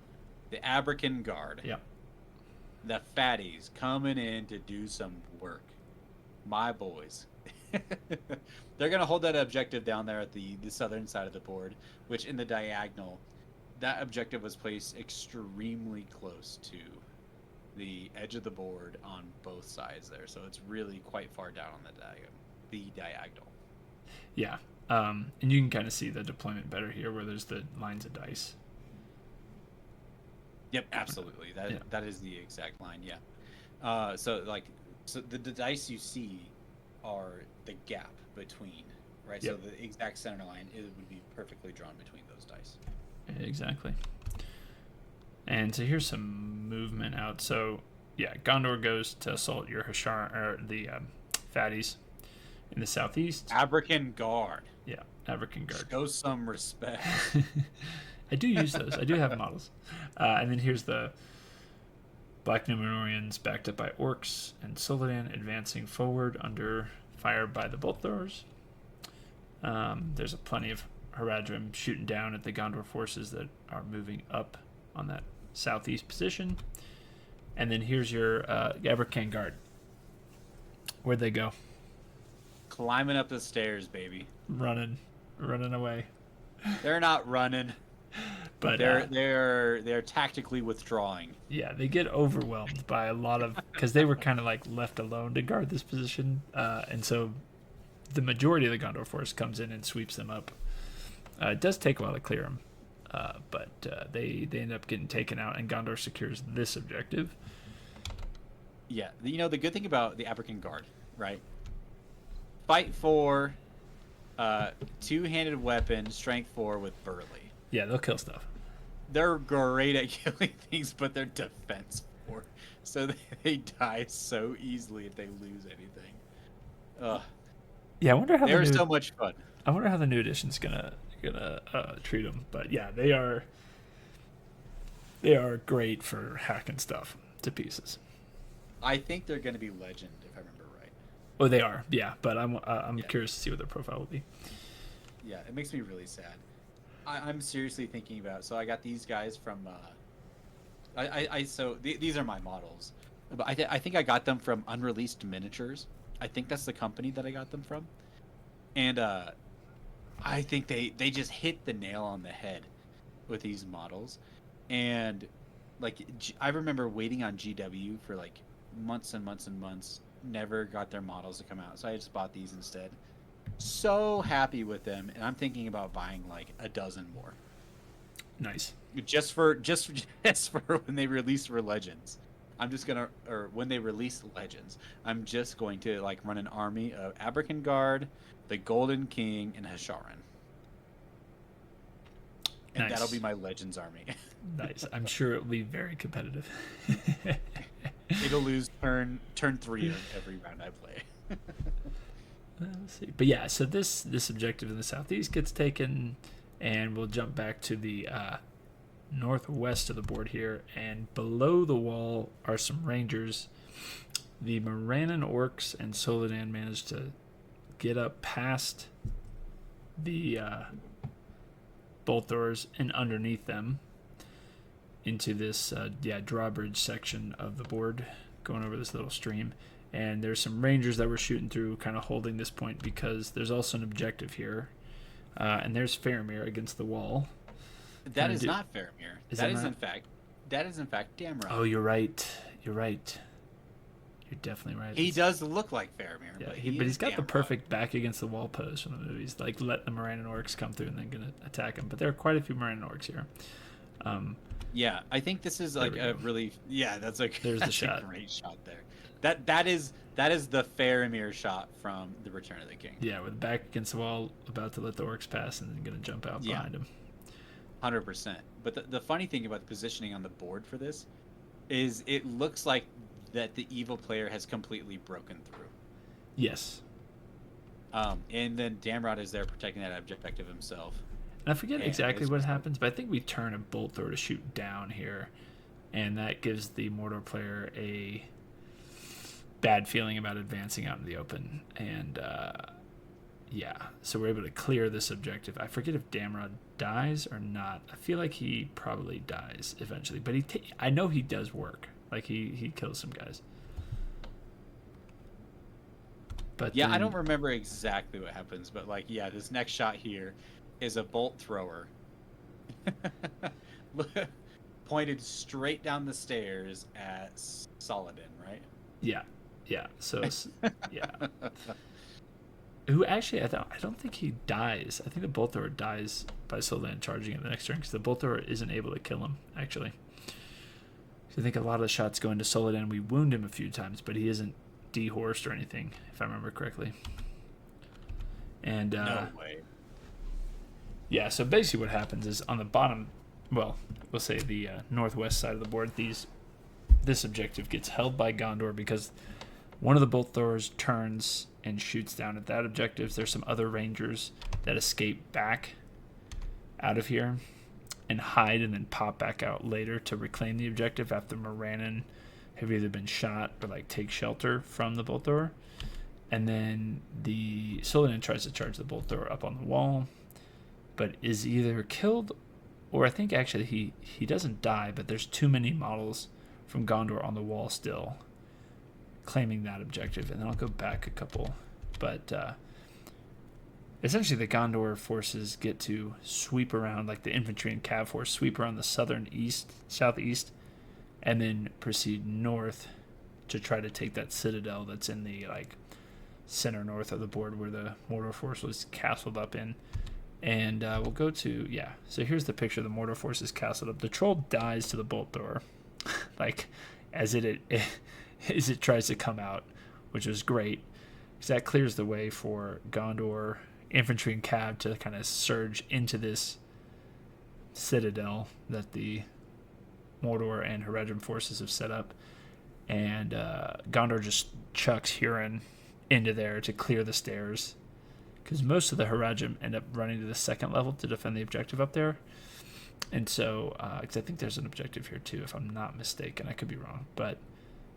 the Abrakan Guard. Yeah. The fatties coming in to do some work. My boys. They're going to hold that objective down there at the southern side of the board, which in the diagonal, that objective was placed extremely close to the edge of the board on both sides there. So it's really quite far down on the diagonal. Yeah. And you can kind of see the deployment better here where there's the lines of dice. Yep, absolutely. That is the exact line, yeah. So the dice you see are the gap between, right? Yep. So the exact center line would be perfectly drawn between those dice. Exactly. And so here's some movement out. So yeah, Gondor goes to assault your Hashar or the fatties in the southeast. Abrakan Guard. Yeah, Abrakan Guard. Show some respect. I do use those. I do have models. And then here's the Black Númenóreans backed up by orcs and Soladin advancing forward under fire by the bolt throwers. There's plenty of Haradrim shooting down at the Gondor forces that are moving up on that southeast position. And then here's your Abrakan Guard. Where'd they go? Climbing up the stairs, baby. Running away. They're not running. But they're tactically withdrawing. Yeah, they get overwhelmed by a lot of because they were kind of like left alone to guard this position, and so the majority of the Gondor force comes in and sweeps them up. It does take a while to clear them, but they end up getting taken out, and Gondor secures this objective. Yeah, the good thing about the Abrakan Guard, right? Fight 4, two-handed weapon, strength 4 with burly. Yeah, they'll kill stuff. They're great at killing things, but they're defense 4, so they die so easily if they lose anything. Ugh. Yeah, I wonder how they're so much fun. I wonder how the new edition's gonna treat them. But yeah, they are great for hacking stuff to pieces. I think they're gonna be legend if I remember right. Oh, they are. Yeah, but I'm curious to see what their profile will be. Yeah, it makes me really sad. I'm seriously thinking about. So I got these guys from. These are my models, but I think I got them from Unreleased Miniatures. I think that's the company that I got them from, and I think they just hit the nail on the head with these models, and like I remember waiting on GW for like months and months and months, never got their models to come out, so I just bought these instead. So happy with them, and I'm thinking about buying like a dozen more. Nice. Just for when they release for Legends. When they release Legends, I'm just going to like run an army of Abrakan Guard, the Golden King, and Hasharin. And nice. That'll be my Legends army. Nice. I'm sure it'll be very competitive. It'll lose turn 3 of every round I play. Let's see. But yeah, so this objective in the southeast gets taken, and we'll jump back to the northwest of the board here, and below the wall are some rangers. The Morannon orcs and Soladin managed to get up past the bolt throwers and underneath them into this drawbridge section of the board, going over this little stream. And there's some rangers that we're shooting through, kind of holding this point because there's also an objective here. And there's Faramir against the wall. That is not Faramir. That is in fact Damrod. Oh, you're right. You're right. You're definitely right. He does look like Faramir, Yeah, but he's got the Damrod. perfect back against the wall pose from the movies. Like, let the Morannon orcs come through and then gonna attack him. But there are quite a few Morannon orcs here. Yeah, I think this is like a really that's like there's the shot. A great shot there. That is the Faramir shot from the Return of the King. Yeah, with back against the wall, about to let the orcs pass, and then gonna jump out behind him. 100%. But the funny thing about the positioning on the board for this is it looks like that the evil player has completely broken through. Yes. And then Damrod is there protecting that objective himself. And I forget exactly what happens, but I think we turn a bolt thrower to shoot down here, and that gives the Mordor player a bad feeling about advancing out in the open. And so we're able to clear this objective. I forget if Damrod dies or not. I feel like he probably dies eventually, but I know he does work. Like he kills some guys. But yeah, I don't remember exactly what happens, but like this next shot here is a bolt thrower pointed straight down the stairs at Saladin, right? Yeah. So yeah. Who actually, I don't think he dies. I think the bolt thrower dies by Saladin charging in the next turn because the bolt thrower isn't able to kill him, actually. So I think a lot of the shots go into Saladin. We wound him a few times, but he isn't dehorsed or anything, if I remember correctly. And no way. Yeah, so basically what happens is on the bottom, well, we'll say the northwest side of the board, this objective gets held by Gondor because one of the bolt throwers turns and shoots down at that objective. There's some other rangers that escape back out of here and hide and then pop back out later to reclaim the objective after Morannon have either been shot or like take shelter from the bolt thrower. And then the Saladin tries to charge the bolt thrower up on the wall, but is either killed or I think actually he doesn't die, but there's too many models from Gondor on the wall still claiming that objective. And then I'll go back a couple. But essentially the Gondor forces get to sweep around, like the infantry and cav force sweep around the southeast, and then proceed north to try to take that citadel that's in the like center north of the board where the Mordor force was castled up in. And we'll go to, so here's the picture of the Mordor force is castled up. The troll dies to the bolt thrower, like as it tries to come out, which was great because that clears the way for Gondor infantry and cav to kind of surge into this citadel that the Mordor and Haradrim forces have set up. And Gondor just chucks Huron into there to clear the stairs because most of the Haradrim end up running to the second level to defend the objective up there. And so, because I think there's an objective here too, if I'm not mistaken. I could be wrong. But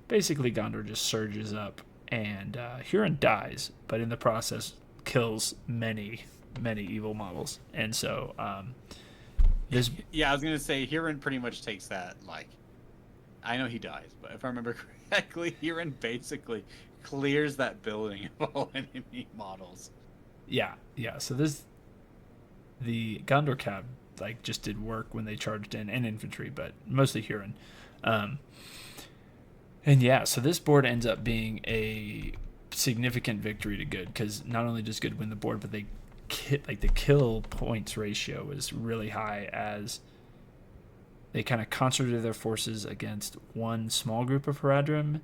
basically, Gondor just surges up, and Huron dies, but in the process kills many, many evil models. And so, this... Yeah, I was going to say, Huron pretty much takes that, like... I know he dies, but if I remember correctly, Huron basically clears that building of all enemy models. Yeah. So the Gondor cav like just did work when they charged in, and infantry, but mostly Huron. And so this board ends up being a significant victory to good because not only does good win the board, but the kill points ratio is really high as they kind of concentrated their forces against one small group of Haradrim.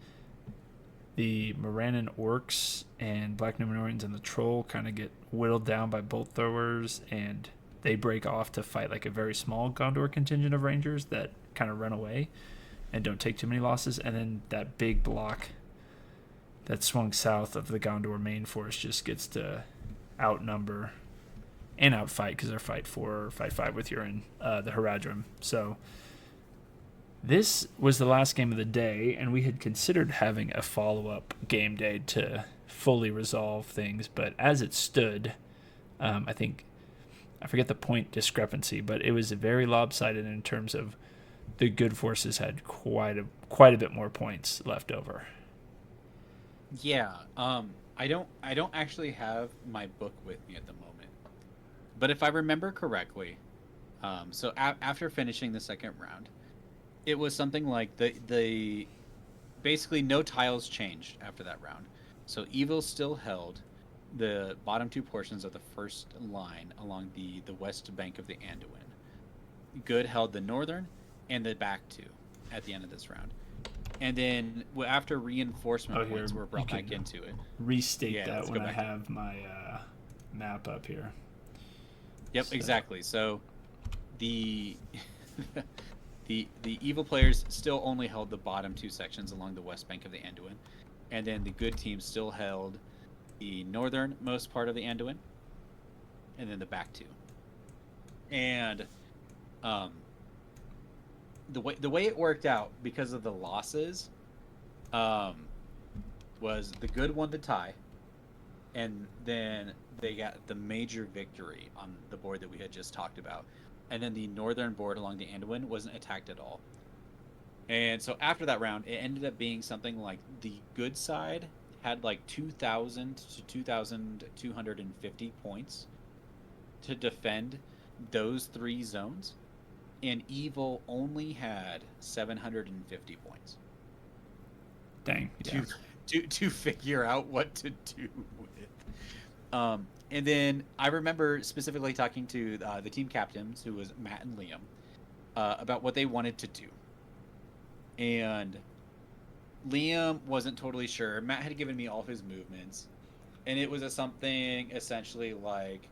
The Morannon orcs and Black Númenóreans and the troll kind of get whittled down by bolt throwers, and they break off to fight like a very small Gondor contingent of rangers that kind of run away and don't take too many losses. And then that big block that swung south of the Gondor main force just gets to outnumber and outfight because they're fight 4 or fight 5 with Huron, the Haradrim. So this was the last game of the day, and we had considered having a follow-up game day to fully resolve things. But as it stood, I think, I forget the point discrepancy, but it was very lopsided in terms of the good forces had quite a bit more points left over. Yeah. I don't actually have my book with me at the moment. But if I remember correctly, after finishing the second round, it was something like the basically no tiles changed after that round. So evil still held the bottom two portions of the first line along the west bank of the Anduin. Good held the northern and the back two at the end of this round. And then after Oh, reinforcement here points were you brought back can into it. restate Yeah, that let's when go I back to. have my map up here. Yep, So, exactly. So the the evil players still only held the bottom two sections along the west bank of the Anduin, and then the good team still held the northernmost part of the Anduin, and then the back two. And um, the way it worked out because of the losses, um, was the good won the tie, and then they got the major victory on the board that we had just talked about, and then the northern board along the Anduin wasn't attacked at all. And so after that round, it ended up being something like the good side had like 2,000 to 2,250 points to defend those three zones, and evil only had 750 points dang, yeah. to to figure out what to do with. And then I remember specifically talking to the team captains, who was Matt and Liam, about what they wanted to do. And Liam wasn't totally sure. Matt had given me all of his movements, and it was something essentially like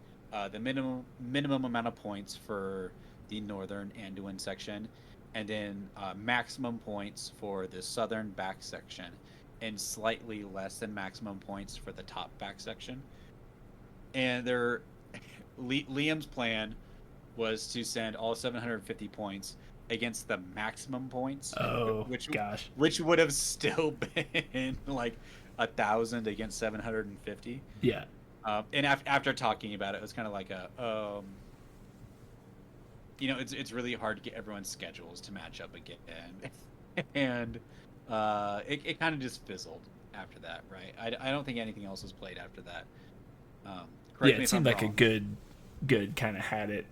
the minimum amount of points for the northern Anduin section, and then maximum points for the southern back section, and slightly less than maximum points for the top back section. And Liam's plan was to send all 750 points against the maximum points, Oh which gosh, which would have still been like 1,000 against 750. yeah, And after talking about it, it was kind of like it's really hard to get everyone's schedules to match up again, and it kind of just fizzled after that, right? I don't think anything else was played after that. yeah. Correct me It if seemed I'm like a wrong. good kind of had it,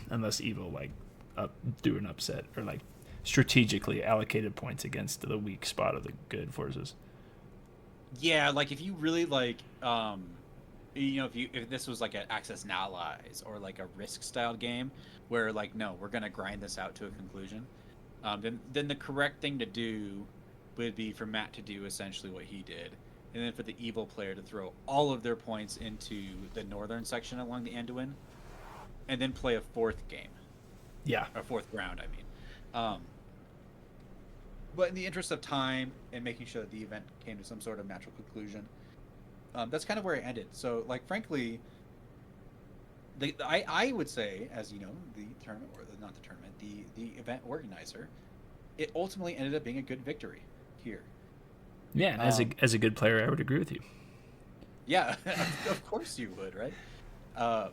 unless evil like up do an upset or like strategically allocated points against the weak spot of the good forces. Yeah, like if you really like, if this was like an Access and Allies or like a Risk style game where like no, we're gonna grind this out to a conclusion, then the correct thing to do would be for Matt to do essentially what he did, and then for the evil player to throw all of their points into the northern section along the Anduin, and then play a fourth game, Yeah, or fourth round, I mean. But in the interest of time and making sure that the event came to some sort of natural conclusion, that's kind of where it ended. So, like, frankly, I would say, as you know, the tournament, or not the tournament, the event organizer, it ultimately ended up being a good victory here. yeah. And Um, as a good player, I would agree with you. yeah, of course you would, right? Uh,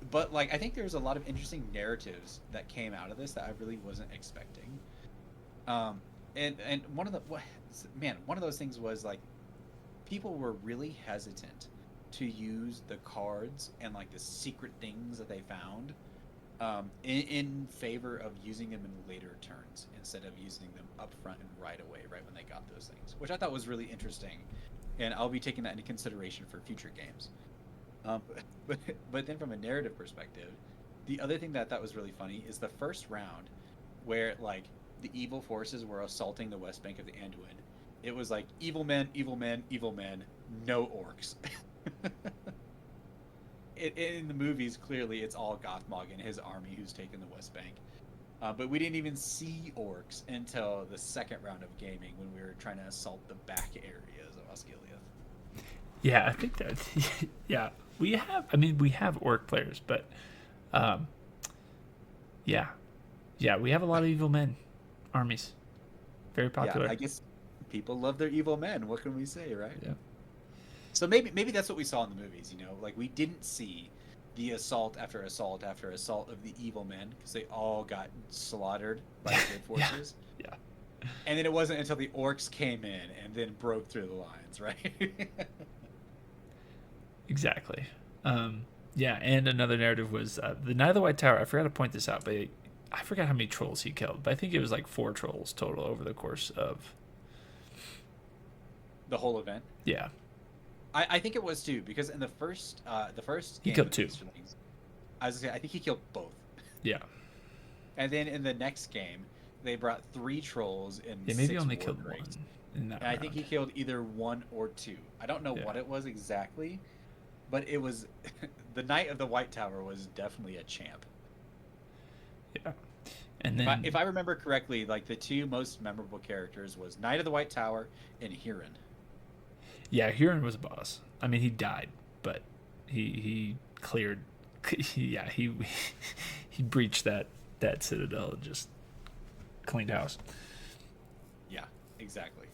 but like, I think there's a lot of interesting narratives that came out of this that I really wasn't expecting. Um, and one of those things was like people were really hesitant to use the cards and like the secret things that they found, in favor of using them in later turns instead of using them up front and right away, right when they got those things, which I thought was really interesting, and I'll be taking that into consideration for future games. Um, but but then from a narrative perspective, the other thing that I thought was really funny is the first round, where like the evil forces were assaulting the west bank of the Anduin. It was like evil men, evil men, evil men, no orcs. In the movies, clearly it's all Gothmog and his army who's taken the west bank. But we didn't even see orcs until the second round of gaming when we were trying to assault the back areas of Osgiliath. Yeah, I think that. Yeah, we have. I mean, we have orc players, but um, yeah, yeah, we have a lot of evil men armies. Very Yeah, popular. I guess people love their evil men. What can we say, right? Yeah. So maybe that's what we saw in the movies. Like we didn't see the assault after assault after assault of the evil men because they all got slaughtered by the good Yeah. forces. Yeah. And then it wasn't until the orcs came in and then broke through the lines, right? Exactly. Yeah, and another narrative was the Night of the White Tower. I forgot to point this out, but I forgot how many trolls he killed. But I think it was like 4 trolls total over the course of. The whole event. Yeah, I think it was too, because in the first he game killed of 2. Easterlings, I was gonna say I think he killed both. Yeah, And then in the next game, they brought 3 trolls and yeah, maybe 6 only war killed 1 graves. in that And I think he round. killed either 1 or 2. I don't know Yeah, what it was exactly, but it was the Knight of the White Tower was definitely a champ. yeah, and If then I remember correctly, like the 2 most memorable characters was Knight of the White Tower and Huron. yeah, Huron was a boss. I mean, he died, but he cleared. Yeah, he breached that citadel and just cleaned house. Yeah, exactly.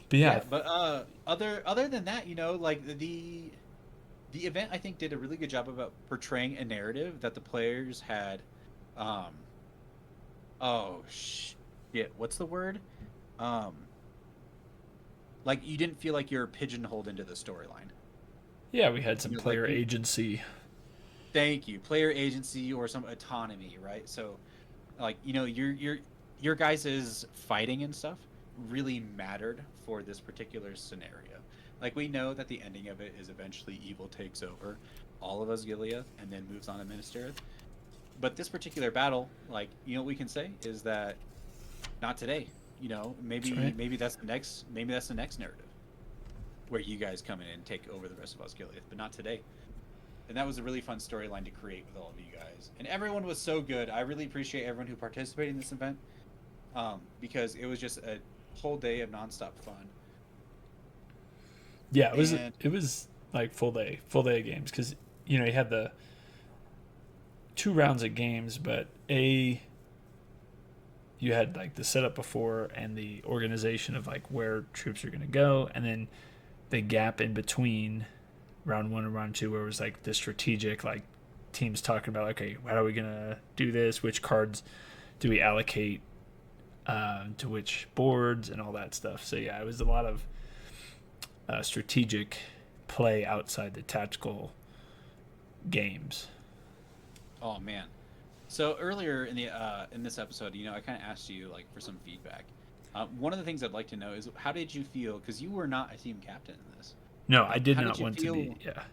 But yeah, Yeah, but other than that, like the event I think did a really good job about portraying a narrative that the players had um oh shit, what's the word? Um like you didn't feel like you're pigeonholed into the storyline. yeah, we had some Like player you agency. thank you, player agency or some autonomy, right? So like, your guys' fighting and stuff really mattered for this particular scenario. Like we know that the ending of it is eventually evil takes over all of Osgiliath and then moves on to Minas Tirith. But this particular battle, like, what we can say is that not today. That's Maybe right. maybe that's the next narrative where you guys come in and take over the rest of Osgiliath, but not today. And that was a really fun storyline to create with all of you guys. And everyone was so good. I really appreciate everyone who participated in this event, because it was just a whole day of nonstop fun. Yeah, And it was like full day of games because you had the 2 rounds of games, but you had like the setup before and the organization of like where troops are going to go, and then the gap in between round 1 and round 2 where it was like the strategic like teams talking about okay, how are we going to do this, which cards do we allocate to which boards and all that stuff. So yeah, it was a lot of strategic play outside the tactical games. oh man, so earlier in this episode, I kind of asked you like for some feedback. One of the things I'd like to know is how did you feel? Because you were not a team captain in this. No, I did How did not you want to be. feel? Yeah,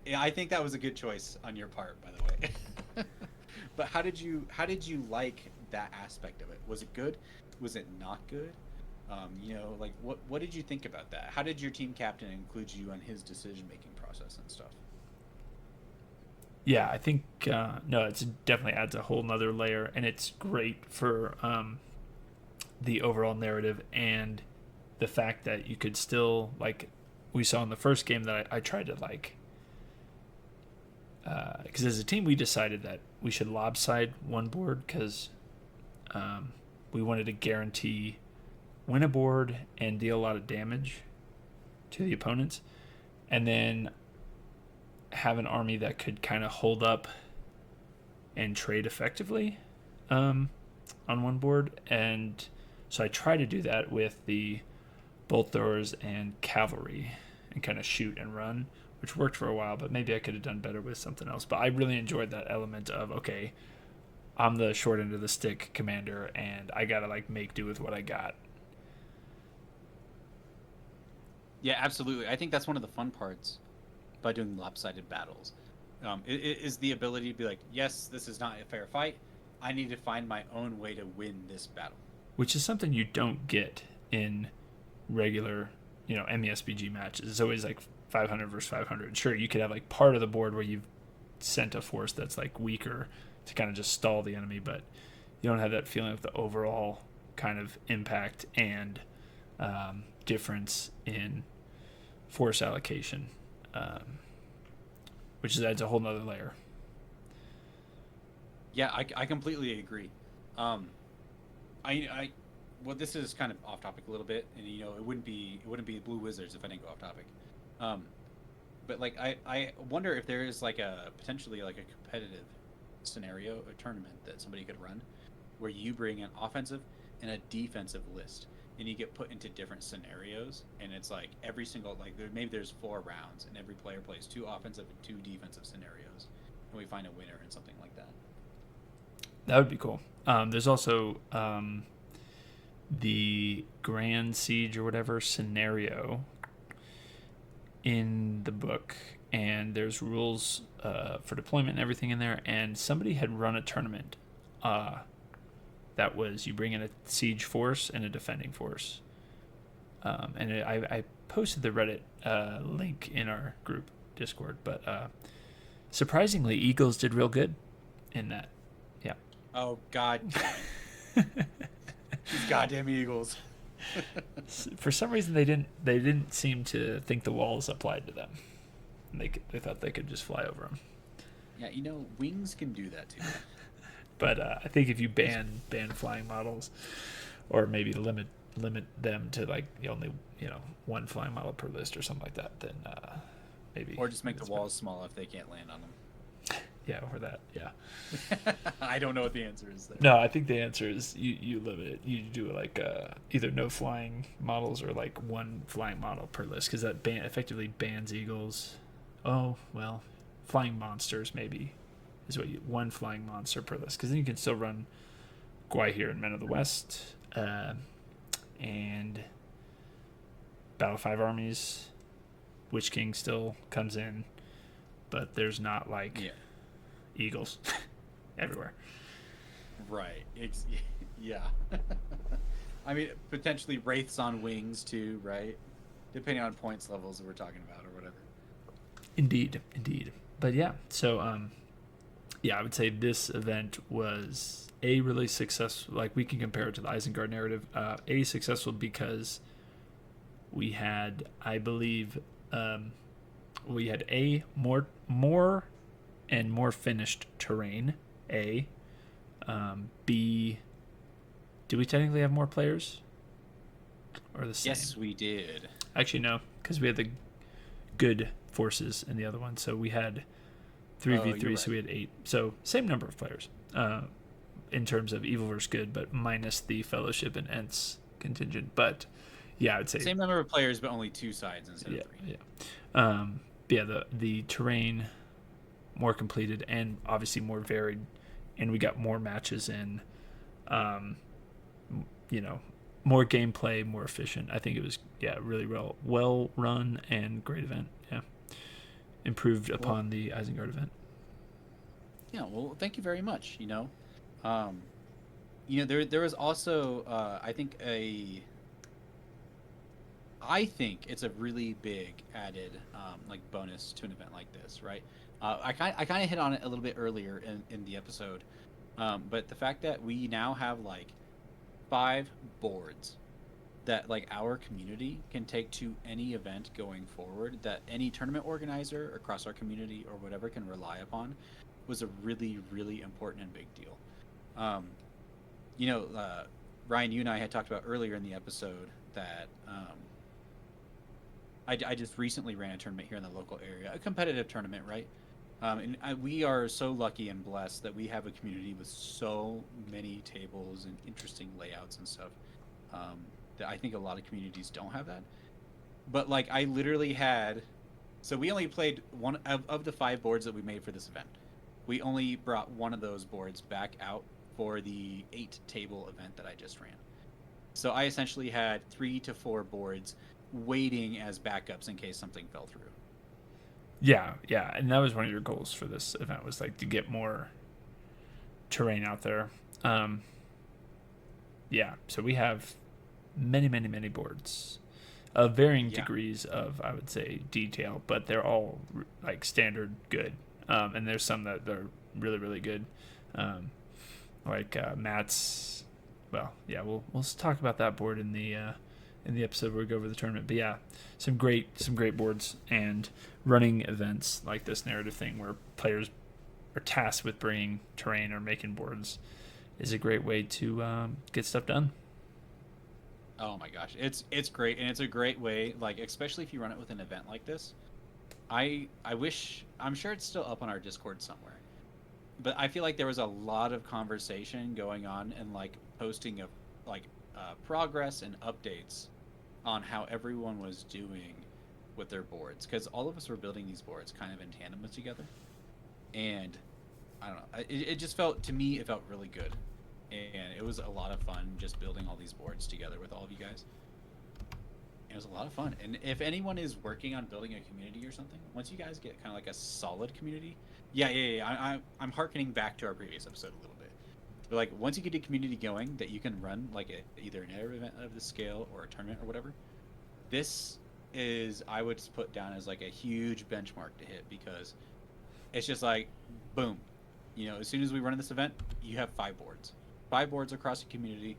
Yeah, I think that was a good choice on your part, by the way. But how did you like that aspect of it? Was it good? Was it not good? Like what did you think about that? How did your team captain include you on his decision making process and stuff? yeah. I think no, it definitely adds a whole nother layer, and it's great for the overall narrative and the fact that you could still like we saw in the first game that I tried to like because as a team we decided that we should lopside one board because we wanted to guarantee win a board and deal a lot of damage to the opponents, and then have an army that could kind of hold up and trade effectively on one board. And so I try to do that with the bolt throwers and cavalry and kind of shoot and run, which worked for a while, but maybe I could have done better with something else. But I really enjoyed that element of, okay, I'm the short end of the stick commander and I got to like make do with what I got. Yeah, absolutely. I think that's one of the fun parts by doing lopsided battles. It is the ability to be like, yes, this is not a fair fight. I need to find my own way to win this battle. Which is something you don't get in regular, MESBG matches. It's always like 500 versus 500. Sure, you could have like part of the board where you've sent a force that's like weaker to kind of just stall the enemy, but you don't have that feeling of the overall kind of impact and difference in force allocation, which adds a whole nother layer. Yeah, I completely agree. Um, I well, this is kind of off topic a little bit, and it wouldn't be Blue Wizards if I didn't go off topic. Um, but like I wonder if there is like a potentially like a competitive scenario, a tournament that somebody could run where you bring an offensive and a defensive list, and you get put into different scenarios. And it's like every single maybe there's 4 rounds, and every player plays 2 offensive and 2 defensive scenarios, and we find a winner in something like that. That would be cool. There's also the Grand Siege or whatever scenario in the book, and there's rules for deployment and everything in there. And somebody had run a tournament that was you bring in a siege force and a defending force. I posted the Reddit link in our group Discord, but surprisingly, Eagles did real good in that. Yeah. Oh God. These goddamn Eagles. For some reason, they didn't seem to think the walls applied to them. They thought they could just fly over them. Yeah, wings can do that too. But I think if you ban flying models, or maybe limit them to like only 1 flying model per list or something like that, then maybe. Or just make the walls small if they can't land on them. Yeah, or that. Yeah. I don't know what the answer is there. No, I think the answer is you limit it. You do like either no flying models or like 1 flying model per list, because that effectively bans eagles. Oh well, flying monsters maybe is what 1 flying monster per list, because then you can still run Gwaihir and Men of the West and Battle 5 armies. Witch King still comes in, but there's not eagles everywhere. Right. Yeah. I mean, potentially wraiths on wings too, right? Depending on points levels that we're talking about or whatever. Indeed. But yeah, so I would say this event was really successful. Like, we can compare it to the Isengard narrative. Successful because we had, I believe, we had more and more finished terrain. B, do we technically have more players? Or the same? Yes, we did. Actually, no, because we had the good forces in the other one. So we had 3v3, right. So we had 8. So same number of players in terms of evil versus good, but minus the fellowship and Ents contingent. But yeah, I would say same number of players, but only 2 sides instead of 3. Yeah. The terrain more completed and obviously more varied, and we got more matches in. More gameplay, more efficient. I think it was really well run and great event. Yeah, improved upon the Isengard event. Yeah, well, thank you very much. There was also I think it's a really big added bonus to an event like this, right? I kind of hit on it a little bit earlier in the episode, but the fact that we now have 5 boards that our community can take to any event going forward, that any tournament organizer across our community or whatever can rely upon, was a really, really important and big deal. Ryan, you and I had talked about earlier in the episode that I just recently ran a tournament here in the local area, a competitive tournament, right? We are so lucky and blessed that we have a community with so many tables and interesting layouts and stuff that I think a lot of communities don't have that. But I literally had, so we only played one of the 5 boards that we made for this event. We only brought one of those boards back out for the 8-table event that I just ran. So I essentially had 3 to 4 boards waiting as backups in case something fell through. Yeah, and that was one of your goals for this event, was to get more terrain out there. So we have many boards of varying degrees of, I would say, detail, but they're all standard good. And there's some that are really, really good. Matt's. Well, yeah, we'll talk about that board in the episode where we go over the tournament. But yeah, some great boards, and running events like this narrative thing where players are tasked with bringing terrain or making boards is a great way to get stuff done. Oh my gosh, it's great, and it's a great way, especially if you run it with an event like this. I'm sure it's still up on our Discord somewhere. but I feel like there was a lot of conversation going on and like posting of like progress and updates on how everyone was doing with their boards because all of us were building these boards kind of in tandem with together, and I don't know, it just felt to me it felt really good, and it was a lot of fun just building all these boards together with all of you guys. It was a lot of fun, and if anyone is working on building a community or something, once you guys get kind of like a solid community, yeah. I'm harkening back to our previous episode a little bit. But like once you get a community going that you can run like either an air event of the scale or a tournament or whatever, this is I would put down as like a huge benchmark to hit because it's just like boom, as soon as we run this event, you have 5 boards across the community.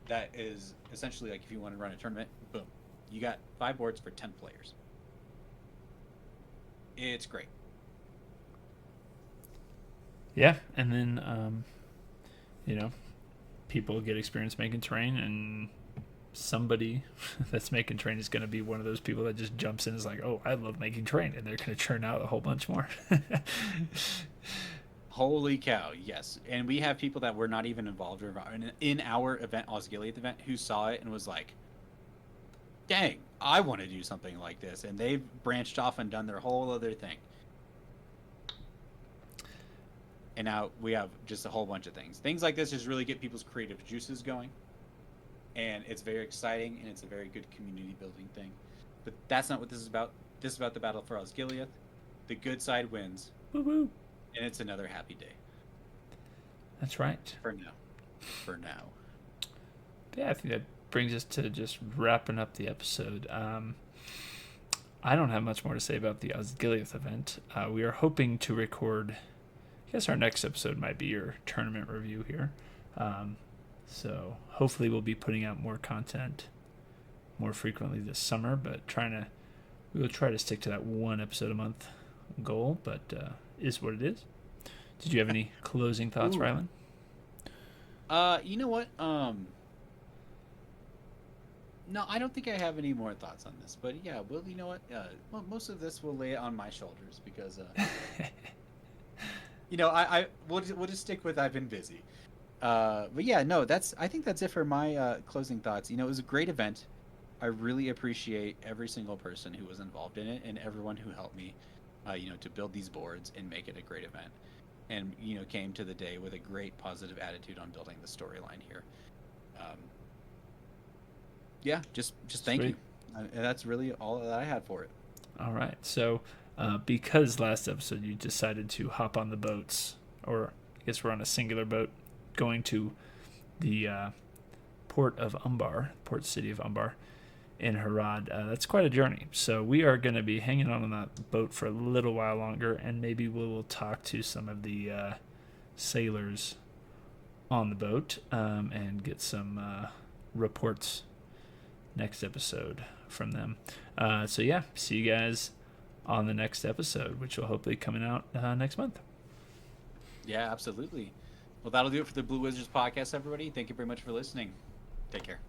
That is essentially like if you want to run a tournament, boom, you got 5 boards for 10 players. It's great. Yeah, and then people get experience making terrain, and somebody that's making terrain is going to be one of those people that just jumps in and is like, oh, I love making terrain, and they're going to churn out a whole bunch more. Holy cow, yes. And we have people that were not even involved in our event, Osgiliath event, who saw it and was like, dang, I want to do something like this. And they've branched off and done their whole other thing. And now we have just a whole bunch of things. Things like this just really get people's creative juices going. And it's very exciting, and it's a very good community building thing. But that's not what this is about. This is about the battle for Osgiliath. The good side wins. Woo-woo. And it's another happy day. That's right. For now. Yeah, I think that brings us to just wrapping up the episode. I don't have much more to say about the Osgiliath event. We are hoping to record, I guess our next episode might be your tournament review here. So hopefully we'll be putting out more content more frequently this summer, but we will try to stick to that one episode a month goal, but is what it is. Did you have any closing thoughts, Rylan? You know what? No, I don't think I have any more thoughts on this. But yeah, well, you know what? Well, most of this will lay it on my shoulders because, we'll just stick with I've been busy. But yeah, no, I think that's it for my closing thoughts. It was a great event. I really appreciate every single person who was involved in it and everyone who helped me, to build these boards and make it a great event. And, came to the day with a great positive attitude on building the storyline here. Yeah, just thank you. And that's really all that I had for it. All right. So, because last episode you decided to hop on the boats, or I guess we're on a singular boat, going to the port city of Umbar in Harad. That's quite a journey. So we are going to be hanging on that boat for a little while longer, and maybe we'll talk to some of the sailors on the boat and get some reports next episode from them. So yeah, see you guys on the next episode, which will hopefully coming out next month. Yeah, absolutely. Well, that'll do it for the Blue Wizards podcast, everybody. Thank you very much for listening. Take care.